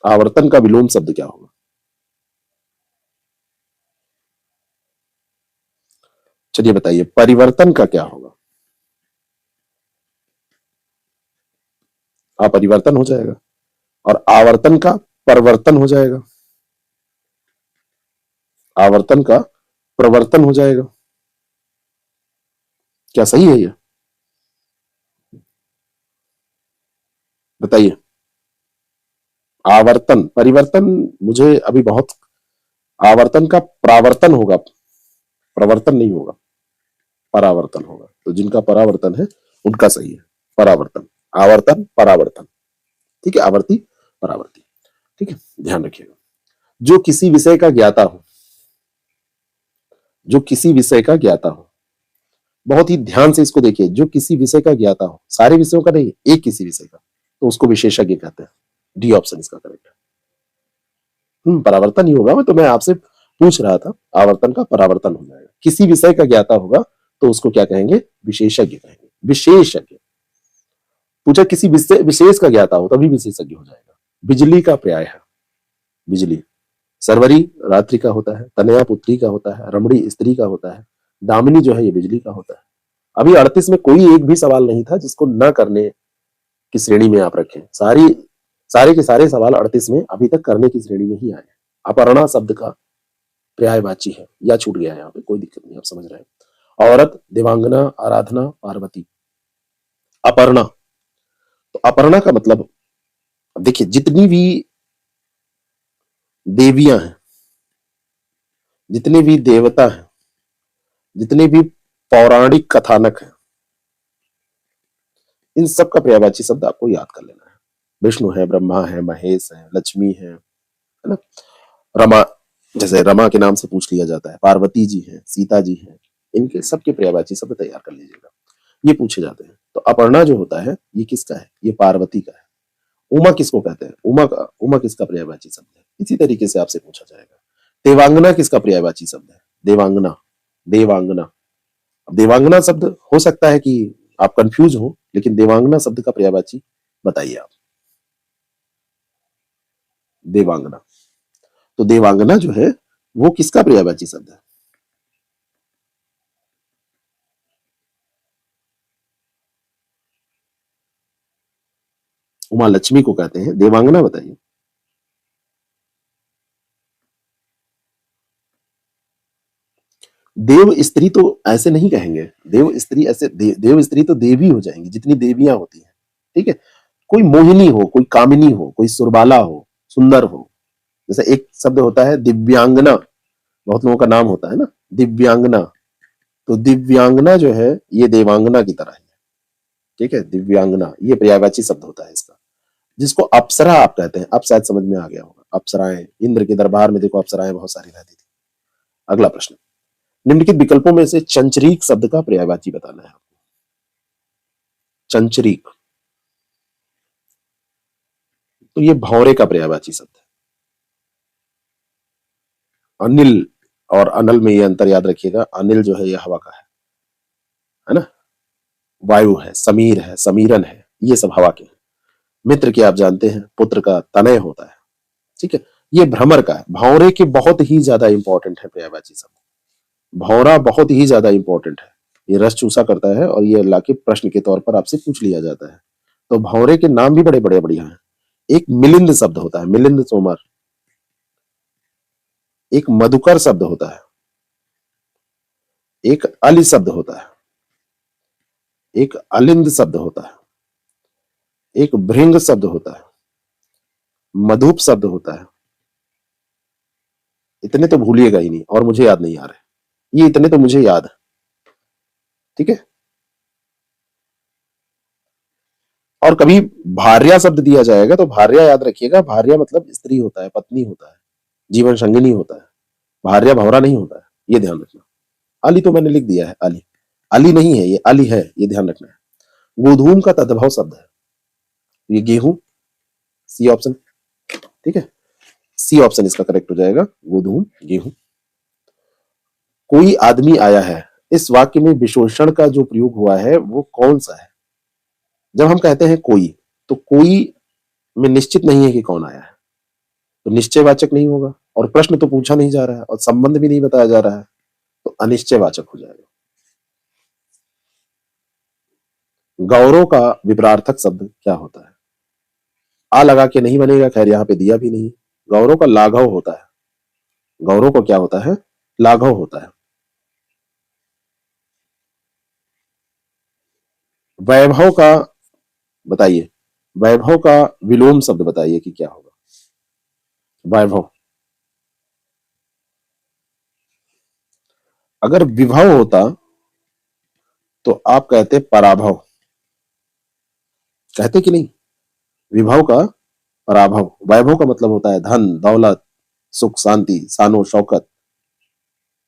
आवर्तन का विलोम शब्द क्या होगा, चलिए बताइए, परिवर्तन का क्या होगा, परिवर्तन हो जाएगा, और आवर्तन का परिवर्तन हो जाएगा, आवर्तन का प्रवर्तन हो जाएगा। क्या सही है ये, बताइए। आवर्तन, परिवर्तन मुझे अभी बहुत, आवर्तन का प्रावर्तन होगा, प्रवर्तन नहीं होगा, परावर्तन होगा। तो जिनका परावर्तन है उनका सही है, परावर्तन, आवर्तन परावर्तन, ठीक है, आवर्ती परावर्ती, ठीक है, ध्यान रखिएगा। जो किसी विषय का ज्ञाता हो, जो किसी विषय का ज्ञाता हो, बहुत ही ध्यान से इसको देखिए, जो किसी विषय का ज्ञाता हो, सारे विषयों का नहीं, एक किसी विषय का, तो उसको विशेषज्ञ कहते हैं। डी ऑप्शन इसका करेक्ट है। परावर्तन ही होगा, तो मैं आपसे पूछ रहा था, आवर्तन का परावर्तन हो जाएगा। किसी विषय का ज्ञाता होगा तो उसको क्या कहेंगे, विशेषज्ञ कहेंगे, विशेषज्ञ। पूछा किसी विशेष का ज्ञाता हो तभी विशेषज्ञ हो जाएगा। बिजली का पर्याय है, बिजली, सरवरी रात्रि का होता है, तनया पुत्री का होता है, रमणी स्त्री का होता है, दामिनी जो है ये बिजली का होता है। अभी 38 में कोई एक भी सवाल नहीं था जिसको न करने की श्रेणी में आप रखें। सारे के सारे सवाल 38 में अभी तक करने की श्रेणी में ही आए। अपर्णा शब्द का पर्यायवाची है, या छूट गया है यहाँ पे, कोई दिक्कत नहीं, आप समझ रहे हैं। औरत, देवांगना, आराधना, पार्वती, अपर्णा। तो अपर्णा का मतलब देखिए, जितनी भी देवियां हैं, जितने भी देवता हैं, जितने भी पौराणिक कथानक हैं, इन सब का पर्यायवाची शब्द आपको याद कर लेना है। विष्णु है, ब्रह्मा है, महेश है, लक्ष्मी है ना, रमा, जैसे रमा के नाम से पूछ लिया जाता है, पार्वती जी हैं, सीता जी हैं, इनके सबके पर्यायवाची शब्द तैयार कर लीजिएगा, ये पूछे जाते हैं। तो अपर्णा जो होता है ये किसका है, ये पार्वती का है। उमा किसको कहते हैं, उमा किसका पर्यायवाची शब्द है, इसी तरीके से आपसे पूछा जाएगा। देवांगना किसका पर्यायवाची शब्द है, देवांगना, देवांगना। अब देवांगना शब्द हो सकता है कि आप कंफ्यूज हो, लेकिन देवांगना शब्द का पर्यायवाची बताइए आप, देवांगना। तो देवांगना जो है वो किसका पर्यायवाची शब्द है, उमा लक्ष्मी को कहते हैं, देवांगना बताइए। देव स्त्री तो ऐसे नहीं कहेंगे, देव स्त्री ऐसे देव स्त्री तो देवी हो जाएंगी, जितनी देवियां होती हैं, ठीक है। कोई मोहिनी हो, कोई कामिनी हो, कोई सुरबाला हो, सुंदर हो। जैसे एक शब्द होता है दिव्यांगना, बहुत लोगों का नाम होता है ना दिव्यांगना, तो दिव्यांगना जो है ये देवांगना की तरह है, ठीक है, दिव्यांगना ये पर्यायवाची शब्द होता है इसका। जिसको अप्सरा आप कहते हैं, अब शायद समझ में आ गया होगा। अप्सराएं, इंद्र के दरबार में देखो अप्सराएं बहुत सारी रहती थी। अगला प्रश्न, निम्नलिखित विकल्पों में से चंचरीक शब्द का पर्यायवाची बताना है आपको। चंचरीक, तो ये भौरे का पर्यायवाची शब्द है। अनिल और अनल में ये अंतर याद रखिएगा, अनिल जो है ये हवा का है ना, वायु है, समीर है, समीरन है, ये सब हवा के हैं। मित्र के आप जानते हैं, पुत्र का तनय होता है, ठीक है। ये भ्रमर का है। भौरे के बहुत ही ज्यादा इंपॉर्टेंट है पर्यायवाची शब्द, भौरा बहुत ही ज्यादा इंपॉर्टेंट है, ये रस चूसा करता है और ये अल्लाह के प्रश्न के तौर पर आपसे पूछ लिया जाता है। तो भौरे के नाम भी बड़े बड़े बढ़िया हैं। एक मिलिंद शब्द होता है, मिलिंद तोमर। एक मधुकर शब्द होता है, एक अली शब्द होता है, एक अलिंद शब्द होता है, एक भृंग शब्द होता है, मधुप शब्द होता है। इतने तो भूलिएगा ही नहीं, और मुझे याद नहीं आ रहे, ये इतने तो मुझे याद है, ठीक है। और कभी भार्या शब्द दिया जाएगा तो भार्या याद रखिएगा, भार्या मतलब स्त्री होता है, पत्नी होता है, जीवन संगिनी होता है, भार्या भौरा नहीं होता है, ये ध्यान रखना। अली तो मैंने लिख दिया है, अली, अली नहीं है ये, अली है, ये ध्यान रखना है। गोधूम का तद्भव शब्द है, ये गेहूं, सी ऑप्शन, ठीक है, सी ऑप्शन इसका करेक्ट हो जाएगा, गोधूम, गेहूं। कोई आदमी आया है, इस वाक्य में विशेषण का जो प्रयोग हुआ है वो कौन सा है। जब हम कहते हैं कोई, तो कोई में निश्चित नहीं है कि कौन आया है, तो निश्चयवाचक नहीं होगा, और प्रश्न तो पूछा नहीं जा रहा है और संबंध भी नहीं बताया जा रहा है, तो अनिश्चयवाचक हो जाएगा। गौरव का विपरार्थक शब्द क्या होता है, आ लगा के नहीं बनेगा, खैर यहां पे दिया भी नहीं। गौरव का लाघव होता है, गौरव को क्या होता है, लाघव होता है। वैभव का बताइए, वैभव का विलोम शब्द बताइए कि क्या होगा, वैभव। अगर विभव होता तो आप कहते पराभव, कहते कि नहीं? विभव का पराभव, वैभव का मतलब होता है धन दौलत सुख शांति शानो शौकत।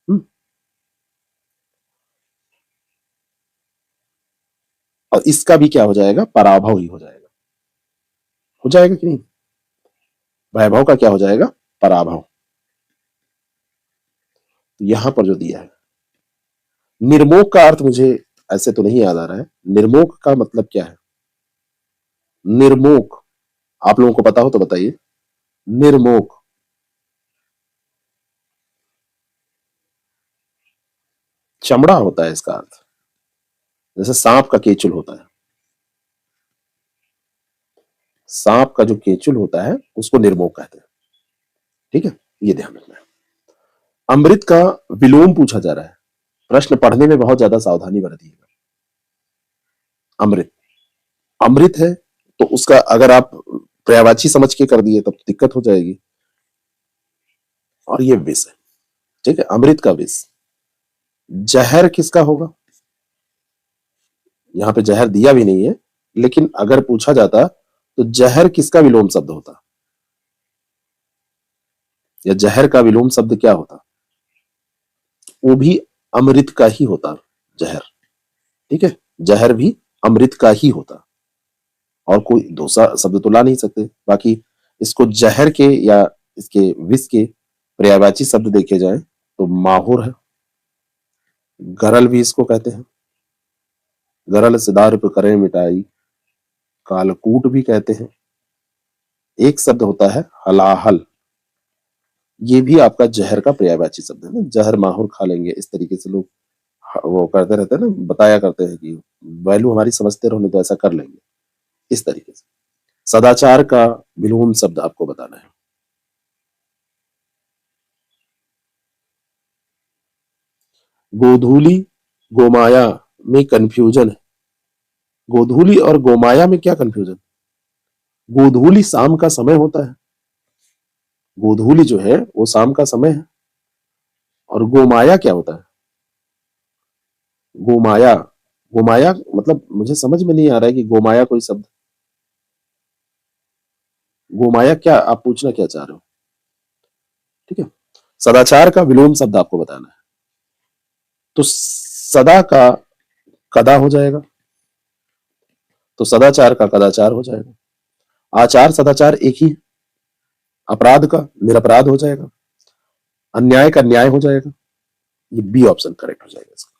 हम्म, और इसका भी क्या हो जाएगा? पराभव ही हो जाएगा। हो जाएगा कि नहीं? वैभव का क्या हो जाएगा? पराभव। तो यहां पर जो दिया है, निर्मोक का अर्थ मुझे ऐसे तो नहीं याद आ रहा है। निर्मोक का मतलब क्या है? निर्मोक, आप लोगों को पता हो तो बताइए। निर्मोक, चमड़ा होता है इसका अर्थ। जैसे सांप का केचुल होता है, सांप का जो केचुल होता है उसको निर्मोक कहते हैं। ठीक है, ये ध्यान रखना है। अमृत का विलोम पूछा जा रहा है, प्रश्न पढ़ने में बहुत ज्यादा सावधानी बरतिएगा। अमृत, अमृत है तो उसका अगर आप पर्यायवाची समझ के कर दिए तब तो दिक्कत हो जाएगी। और ये विष है, ठीक है, अमृत का विष। जहर किसका होगा? यहां पे जहर दिया भी नहीं है, लेकिन अगर पूछा जाता तो जहर किसका विलोम शब्द होता, या जहर का विलोम शब्द क्या होता? वो भी अमृत का ही होता, जहर। ठीक है, जहर भी अमृत का ही होता, और कोई दूसरा शब्द तो ला नहीं सकते। बाकी इसको जहर के या इसके विष के पर्यायवाची शब्द देखे जाए तो माहुर है, गरल भी इसको कहते हैं, गरल से दारुप करें मिटाई, कालकूट भी कहते हैं। एक शब्द होता है हलाहल, ये भी आपका जहर का पर्यायवाची शब्द है ना। जहर माहुर खा लेंगे, इस तरीके से लोग वो करते रहते हैं ना, बताया करते हैं कि वैल्यू हमारी समझते रहो नहीं तो ऐसा कर लेंगे, इस तरीके से। सदाचार का विलोम शब्द आपको बताना है। गोधूली गोमाया में कंफ्यूजन है। गोधूली और गोमाया में क्या कंफ्यूजन? गोधूली शाम का समय होता है, गोधूली जो है वो शाम का समय है। और गोमाया क्या होता है? गोमाया, गोमाया मतलब मुझे समझ में नहीं आ रहा है कि गोमाया कोई शब्द, गोमाया क्या आप पूछना क्या चाह रहे हो? ठीक है, सदाचार का विलोम शब्द आपको बताना है। तो सदा का कदा हो जाएगा, तो सदाचार का कदाचार हो जाएगा। आचार सदाचार एक ही, अपराध का निरपराध हो जाएगा, अन्याय का न्याय हो जाएगा। ये बी ऑप्शन करेक्ट हो जाएगा इसका।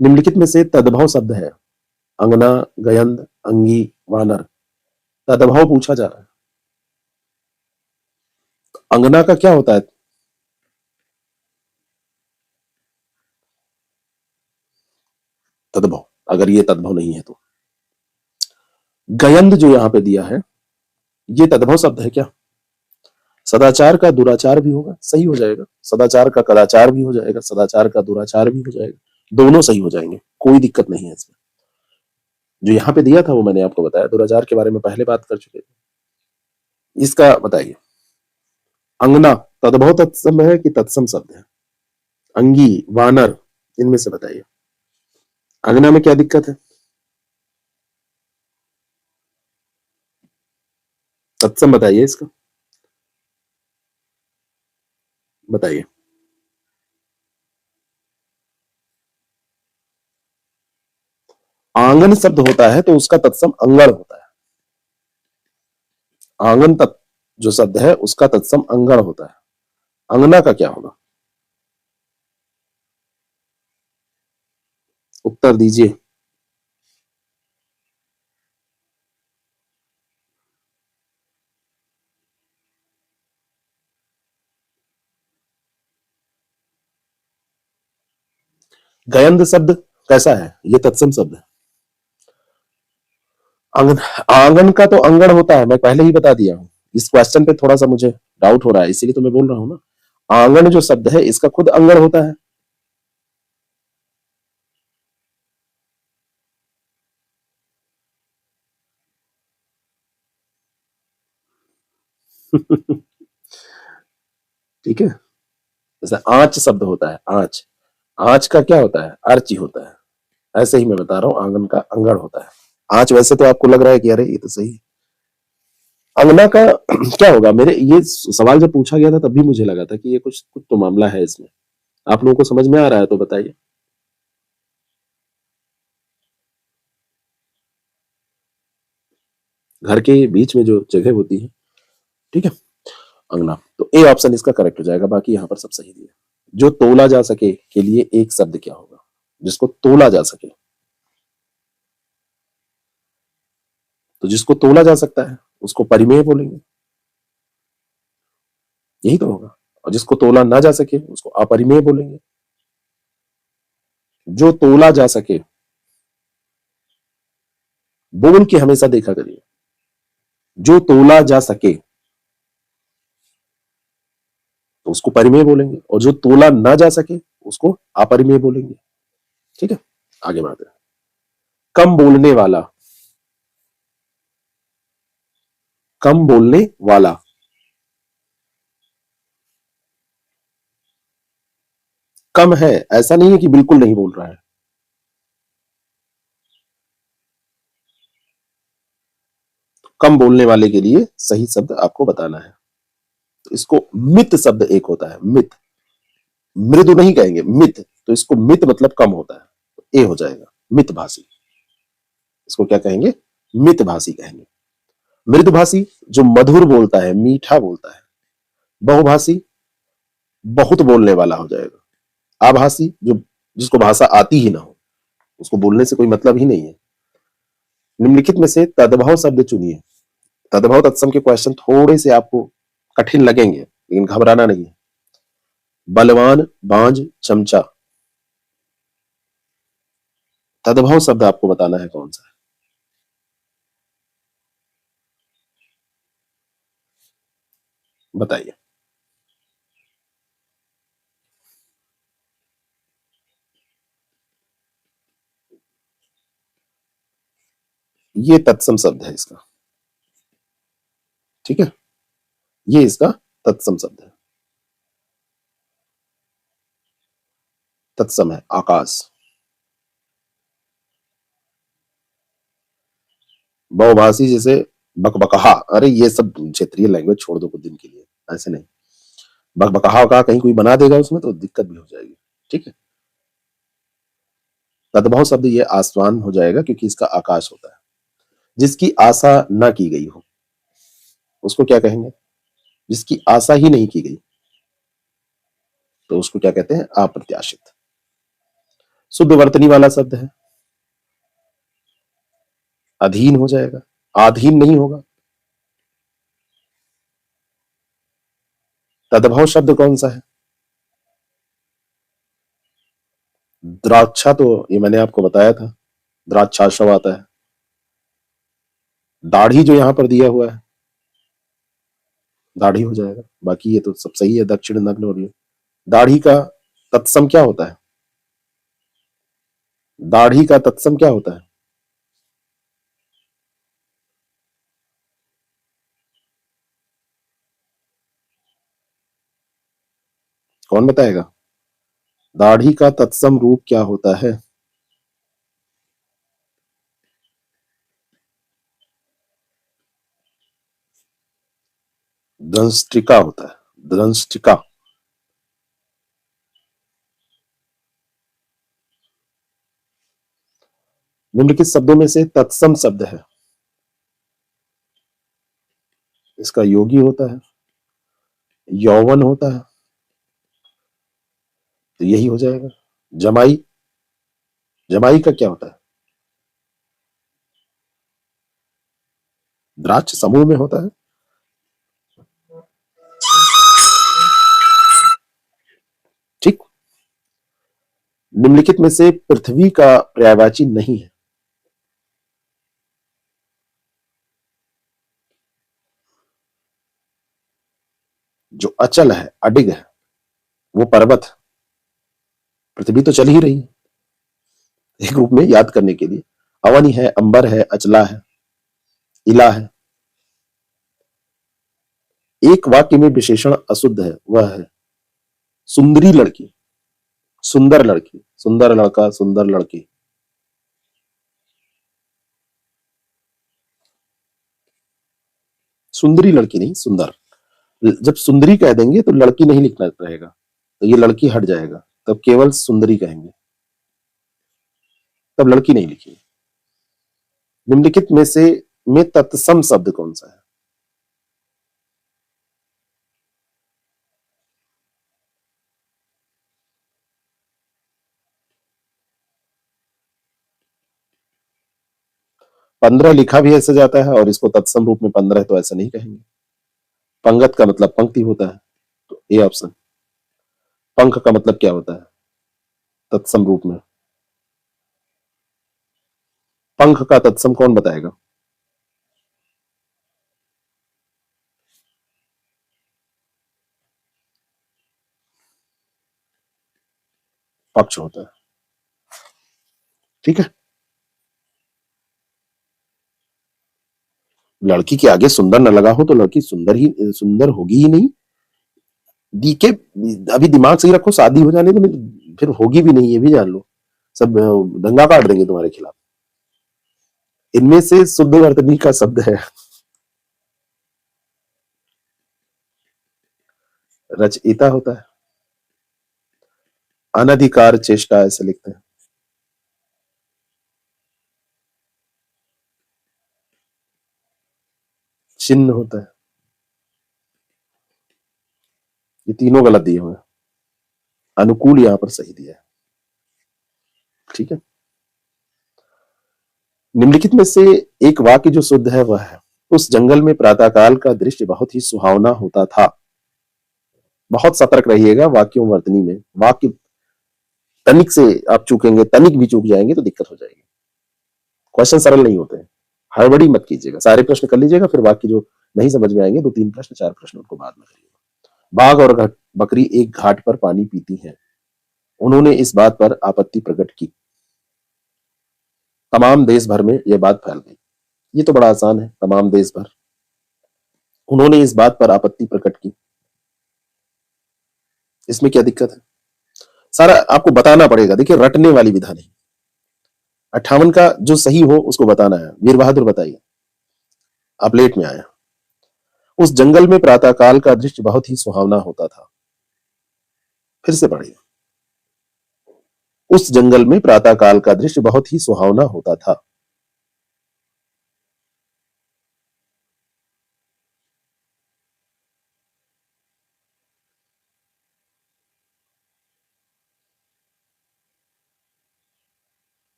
निम्नलिखित में से तद्भव शब्द है, अंगना गयंद अंगी वानर, तद्भव पूछा जा रहा है। अंगना का क्या होता है? तद्भव, अगर ये तद्भव नहीं है तो। गयंद जो यहां पे दिया है ये तद्भव शब्द है क्या? सदाचार का दुराचार भी होगा, सही हो जाएगा। सदाचार का कदाचार भी हो जाएगा, सदाचार का दुराचार भी हो जाएगा, दोनों सही हो जाएंगे, कोई दिक्कत नहीं है इसमें। जो यहां पे दिया था वो मैंने आपको बताया, दुराचार के बारे में पहले बात कर चुके थे। इसका बताइए, अंगना तद्भव तत्सम है कि तत्सम शब्द है? अंगी वानर, इनमें से बताइए अंगना में क्या दिक्कत है? तत्सम बताइए इसका, बताइए। आंगन शब्द होता है तो उसका तत्सम अंगण होता है। आंगन तत् जो शब्द है उसका तत्सम अंगण होता है। अंगना का क्या होगा? उत्तर दीजिए। गयंद शब्द कैसा है? ये तत्सम शब्द है। आंगन, आंगन का तो अंगण होता है, मैं पहले ही बता दिया हूं। इस क्वेश्चन पे थोड़ा सा मुझे डाउट हो रहा है, इसीलिए तो मैं बोल रहा हूं ना। आंगन जो शब्द है इसका खुद अंगण होता है। ठीक है, जैसे आंच शब्द होता है, आंच, आंच का क्या होता है, अर्ची होता है। ऐसे ही मैं बता रहा हूं आंगन का अंगड़ होता है। आंच वैसे तो आपको लग रहा है कि अरे ये तो सही है। अंगना का क्या होगा, मेरे ये सवाल जब पूछा गया था तब भी मुझे लगा था कि ये कुछ कुछ तो मामला है इसमें। आप लोगों को समझ में आ रहा है तो बताइए। घर के बीच में जो जगह होती है, ठीक है, अंगना, तो ए ऑप्शन इसका करेक्ट हो जाएगा। बाकी यहां पर सब सही दिया। जो तोला जा सके के लिए एक शब्द क्या होगा, जिसको तोला जा सके, तो जिसको तोला जा सकता है उसको परिमेय बोलेंगे, यही तो होगा। और जिसको तोला ना जा सके उसको अपरिमेय बोलेंगे। जो तोला जा सके, बोल के हमेशा देखा करिए, जो तोला जा सके तो उसको परिमेय बोलेंगे, और जो तोला ना जा सके उसको अपरिमेय बोलेंगे। ठीक है, आगे बढ़ते हैं। कम बोलने वाला, कम बोलने वाला, कम है, ऐसा नहीं है कि बिल्कुल नहीं बोल रहा है। कम बोलने वाले के लिए सही शब्द आपको बताना है। तो इसको मित शब्द एक होता है, मित, मृदु नहीं कहेंगे, मित, तो इसको मित मतलब कम होता है, तो ए हो जाएगा, मित भाषी। इसको क्या कहेंगे, मित भाषी कहेंगे। मृदुभाषी जो मधुर बोलता है, मीठा बोलता है। बहुभाषी बहुत बोलने वाला हो जाएगा। आभासी जो जिसको भाषा आती ही ना हो, उसको बोलने से कोई मतलब ही नहीं है। निम्नलिखित में से तद्भव शब्द चुनिए। तद्भव तत्सम के क्वेश्चन थोड़े से आपको कठिन लगेंगे, लेकिन घबराना नहीं है। बलवान, बांझ, चमचा, तद्भव शब्द आपको बताना है कौन सा है। बताइए। ये तत्सम शब्द है इसका, ठीक है, ये इसका तत्सम शब्द है। तत्सम है आकाश। बहुभाषी जैसे बकबकहा, अरे ये सब क्षेत्रीय लैंग्वेज छोड़ दो कुछ दिन के लिए, ऐसे नहीं। बकबकहा का कहीं कोई बना देगा उसमें तो दिक्कत भी हो जाएगी। ठीक है, तद्भव शब्द ये आसमान हो जाएगा क्योंकि इसका आकाश होता है। जिसकी आशा ना की गई हो उसको क्या कहेंगे, जिसकी आशा ही नहीं की गई तो उसको क्या कहते हैं, अप्रत्याशित। शुद्ध वर्तनी वाला शब्द है, अधीन हो जाएगा, आधीन नहीं होगा। तद्भव शब्द कौन सा है, द्राक्षा, तो ये मैंने आपको बताया था, द्राक्षाशव आता है। दाढ़ी जो यहां पर दिया हुआ है, दाढ़ी हो जाएगा। बाकी ये तो सब सही है, दक्षिण नग्न और ये। दाढ़ी का तत्सम क्या होता है, दाढ़ी का तत्सम क्या होता है, कौन बताएगा। दाढ़ी का तत्सम रूप क्या होता है, दंष्ट्रिका होता है, दंष्ट्रिका। निम्नलिखित शब्दों में से तत्सम शब्द है, इसका योगी होता है, यौवन होता है, तो यही हो जाएगा। जमाई, जमाई का क्या होता है, द्राक्ष समूह में होता है। ठीक, निम्नलिखित में से पृथ्वी का पर्यायवाची नहीं है, जो अचल है, अडिग है, वो पर्वत है। पृथ्वी तो चल ही रही है, एक रूप में याद करने के लिए। अवनी है, अंबर है, अचला है, इला है। एक वाक्य में विशेषण अशुद्ध है, वह है सुंदरी लड़की, सुंदर लड़की, सुंदर लड़का, सुंदर लड़की। सुंदरी लड़की नहीं, सुंदर। जब सुंदरी कह देंगे तो लड़की नहीं लिखना रहेगा, तो ये लड़की हट जाएगा, तब केवल सुंदरी कहेंगे, तब लड़की नहीं लिखी। निम्नलिखित में से में तत्सम शब्द कौन सा है? पंद्रह लिखा भी ऐसे जाता है और इसको तत्सम रूप में 15 तो ऐसा नहीं कहेंगे। पंगत का मतलब पंक्ति होता है, तो ए ऑप्शन। पंख का मतलब क्या होता है तत्सम रूप में? पंख का तत्सम कौन बताएगा? पक्ष होता है। ठीक है, लड़की के आगे सुंदर न लगा हो तो लड़की सुंदर होगी ही नहीं। के अभी दिमाग सही रखो, शादी हो जाने तो नहीं, फिर होगी भी नहीं, ये भी जान लो, सब दंगा काट देंगे तुम्हारे खिलाफ। इनमें से शुद्ध वर्तनी का शब्द है रचयिता होता है। अनधिकार चेष्टा ऐसे लिखते हैं। चिन्ह होता है। ये तीनों गलत दिए हुए हैं, अनुकूल यहां पर सही दिया है। ठीक है, निम्नलिखित में से एक वाक्य जो शुद्ध है वह है, उस जंगल में प्रातःकाल का दृश्य बहुत ही सुहावना होता था। बहुत सतर्क रहिएगा वाक्यों वर्तनी में, वाक्य तनिक से आप चूकेंगे, तनिक भी चूक जाएंगे तो दिक्कत हो जाएगी। क्वेश्चन सरल नहीं होते हैं, हड़बड़ी मत कीजिएगा, सारे प्रश्न कर लीजिएगा, फिर बाकी जो नहीं समझ में आएंगे, 2-3 प्रश्न 4 प्रश्न उनको बाद में करिएगा। बाघ और बकरी एक घाट पर पानी पीती हैं, उन्होंने इस बात पर आपत्ति प्रकट की, तमाम देश भर में यह बात फैल गई। ये तो बड़ा आसान है, तमाम देश भर, उन्होंने इस बात पर आपत्ति प्रकट की, इसमें क्या दिक्कत है? सारा आपको बताना पड़ेगा, देखिए रटने वाली विधा नहीं। 58 का जो सही हो उसको बताना है। वीर बहादुर बताइए, आप लेट में आए। उस जंगल में प्रातःकाल का दृश्य बहुत ही सुहावना होता था। फिर से पढ़िए, उस जंगल में प्रातःकाल का दृश्य बहुत ही सुहावना होता था।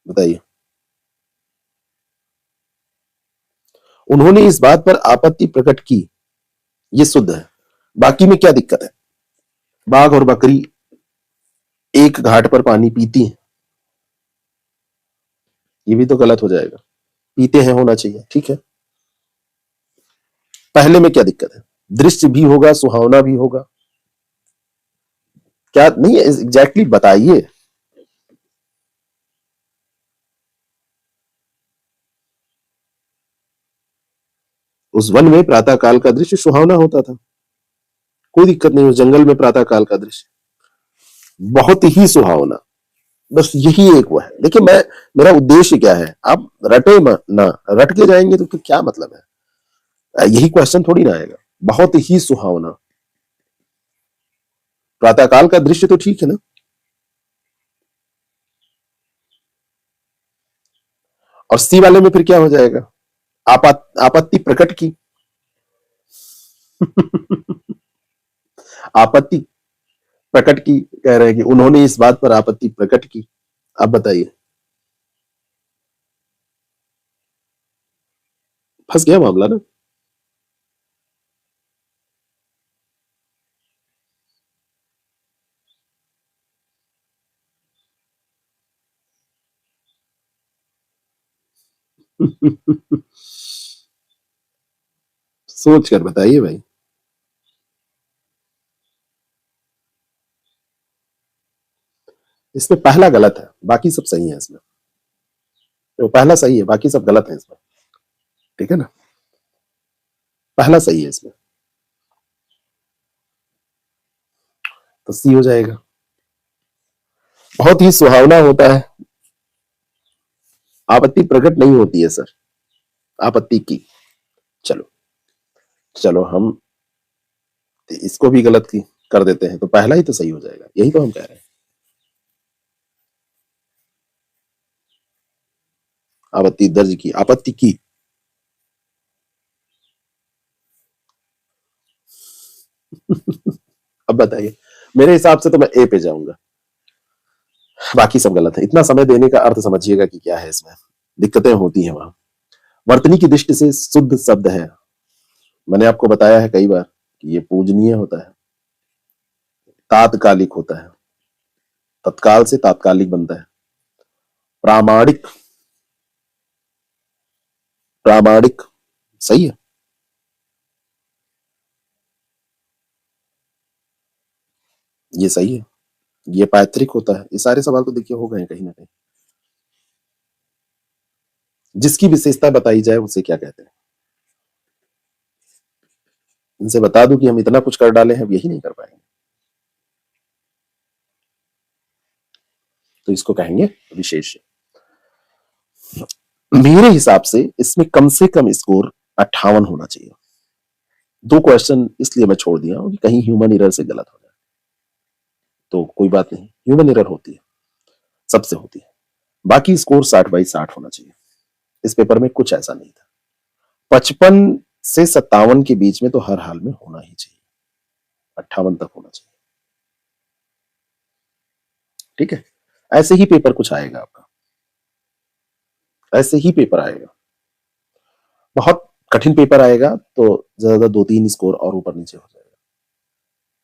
बताइए, उन्होंने इस बात पर आपत्ति प्रकट की, ये शुद्ध है। बाकी में क्या दिक्कत है? बाघ और बकरी एक घाट पर पानी पीती हैं, ये भी तो गलत हो जाएगा, पीते हैं होना चाहिए। ठीक है, पहले में क्या दिक्कत है? दृश्य भी होगा, सुहावना भी होगा, क्या नहीं है एग्जैक्टली बताइए। उस वन में प्रातःकाल का दृश्य सुहावना होता था, कोई दिक्कत नहीं। उस जंगल में प्रातःकाल का दृश्य बहुत ही सुहावना, बस यही एक वो है। देखिए मैं, मेरा उद्देश्य क्या है, आप रटे ना, रट के जाएंगे तो फिर क्या मतलब है? यही क्वेश्चन थोड़ी ना आएगा। बहुत ही सुहावना, प्रातःकाल का दृश्य तो ठीक है ना। और सी वाले में फिर क्या हो जाएगा? आपत्ति प्रकट की आपत्ति प्रकट की कह रहे हैं कि उन्होंने इस बात पर आपत्ति प्रकट की। आप बताइए, फंस गया मामला ना। सोच कर बताइए भाई। इसमें पहला गलत है, बाकी सब सही है। इसमें तो पहला सही है, बाकी सब गलत है इसमें। ठीक है ना, पहला सही है इसमें। तो सी हो जाएगा। बहुत ही सुहावना होता है। आपत्ति प्रकट नहीं होती है सर, आपत्ति की। चलो चलो हम इसको भी गलत की कर देते हैं, तो पहला ही तो सही हो जाएगा, यही तो हम कह रहे हैं। आपत्ति दर्ज की, आपत्ति की। अब बताइए, मेरे हिसाब से तो मैं ए पे जाऊंगा, बाकी सब गलत है। इतना समय देने का अर्थ समझिएगा कि क्या है इसमें, दिक्कतें होती हैं वहां। वर्तनी की दृष्टि से शुद्ध शब्द है, मैंने आपको बताया है कई बार कि ये पूजनीय होता है, तात्कालिक होता है, तत्काल से तात्कालिक बनता है। प्रामाणिक, प्रामाणिक सही है। ये सही है। ये पैतृक होता है। ये सारे सवाल तो देखिए हो गए हैं कहीं ना कहीं। जिसकी विशेषता बताई जाए उसे क्या कहते हैं? इनसे बता दूं कि हम इतना कुछ कर डाले हैं, यही नहीं कर पाएंगे, तो इसको कहेंगे विशेष। मेरे हिसाब से इसमें कम से कम स्कोर 58 होना चाहिए। 2 क्वेश्चन इसलिए मैं छोड़ दिया हूं कि कहीं ह्यूमन एरर से गलत हो जाए, तो कोई बात नहीं, ह्यूमन एरर होती है, सबसे होती है। बाकी स्कोर 60/60 होना चाहिए। इस पेपर में कुछ ऐसा नहीं था। 55 से 57 के बीच में तो हर हाल में होना ही चाहिए, 58 तक होना चाहिए। ठीक है, ऐसे ही पेपर कुछ आएगा आपका, ऐसे ही पेपर आएगा। बहुत कठिन पेपर आएगा तो ज्यादा 2-3 स्कोर और ऊपर नीचे हो जाएगा,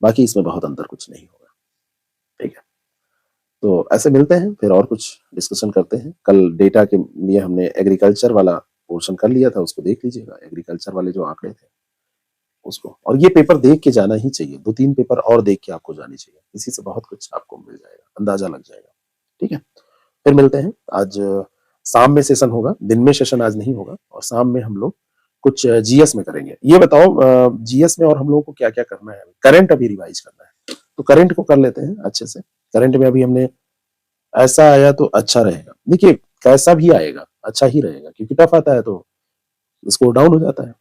बाकी इसमें बहुत अंतर कुछ नहीं होगा। ठीक है, तो ऐसे मिलते हैं फिर और कुछ डिस्कशन करते हैं। कल डेटा के लिए हमने एग्रीकल्चर वाला पोर्शन कर लिया था, उसको देख लीजिएगा, एग्रीकल्चर वाले जो आंकड़े थे उसको। और ये पेपर देख के जाना ही चाहिए, 2-3 पेपर और देख के आपको जानी चाहिए, इसी से बहुत कुछ आपको मिल जाएगा, अंदाजा लग जाएगा। ठीक है, फिर मिलते हैं। आज शाम में सेशन होगा, दिन में सेशन आज नहीं होगा, और शाम में हम लोग कुछ जीएस में करेंगे। ये बताओ जीएस में और हम लोगों को क्या क्या करना है? करंट अभी रिवाइज करना है, तो करंट को कर लेते हैं अच्छे से। करंट में अभी हमने ऐसा आया तो अच्छा रहेगा। देखिए कैसा भी आएगा अच्छा ही रहेगा, क्योंकि टफ आता है तो स्कोर डाउन हो जाता है।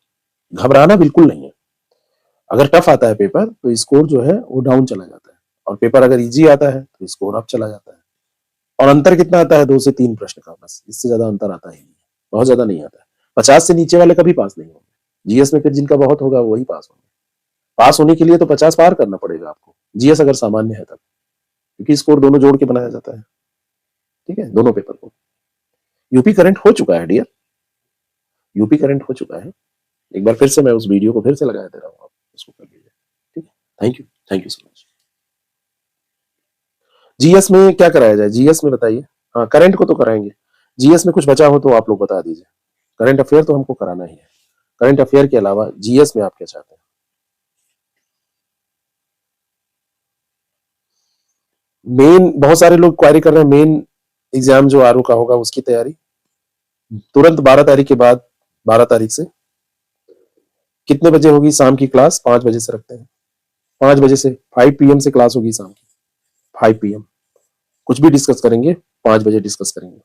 घबराना बिल्कुल नहीं है। अगर टफ आता है पेपर तो स्कोर जो है वो डाउन चला जाता है, और पेपर अगर इजी आता है तो स्कोर अप चला जाता है। और अंतर कितना आता है? 2 से 3 प्रश्न का, बस, इससे ज्यादा अंतर आता ही नहीं है, बहुत ज्यादा नहीं आता है। 50 से नीचे वाले कभी पास नहीं होंगे जीएस में, फिर जिनका बहुत होगा वही पास होंगे। पास होने के लिए तो 50 पार करना पड़ेगा आपको, जीएस अगर सामान्य है तब, क्योंकि स्कोर दोनों जोड़ के बनाया जाता है। ठीक है, दोनों पेपर को। यूपी करंट हो चुका है डियर, यूपी करंट हो चुका है। एक बार फिर से मैं उस वीडियो को फिर से लगा दे रहा हूँ, आप उसको कर लीजिए। ठीक है, thank you so much. GS में क्या कराया जाए? जीएस में बताइए। हाँ, करंट को तो कराएंगे, जीएस में कुछ बचा हो तो आप लोग बता दीजिए। करंट अफेयर तो हमको कराना ही है। करंट अफेयर के अलावा जीएस में आप क्या चाहते हैं? मेन, बहुत सारे लोग क्वारी कर रहे हैं, मेन एग्जाम जो आरओ का होगा उसकी तैयारी तुरंत 12 तारीख के बाद, 12 तारीख से कितने बजे होगी शाम की क्लास? 5 बजे से रखते हैं, 5 बजे से 5 पीएम से क्लास होगी शाम की, 5 पीएम। कुछ भी डिस्कस करेंगे 5 बजे डिस्कस करेंगे।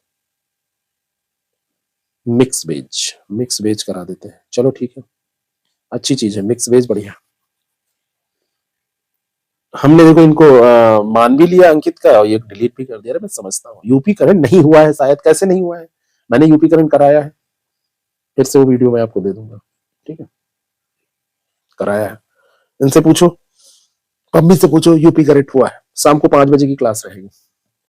मिक्स वेज करा देते हैं, चलो ठीक है, अच्छी चीज है मिक्स वेज, बढ़िया। हमने देखो इनको मान भी लिया अंकित का, और ये डिलीट भी कर दिया। मैं समझता हूँ यूपी करंट नहीं हुआ है शायद, कैसे नहीं हुआ है? मैंने यूपी करंट कराया है, फिर से वो वीडियो मैं आपको दे दूंगा। ठीक है, कराया है। इनसे पूछो, मम्मी से पूछो, यूपी करंट हुआ है। शाम को 5 बजे की क्लास रहेगी।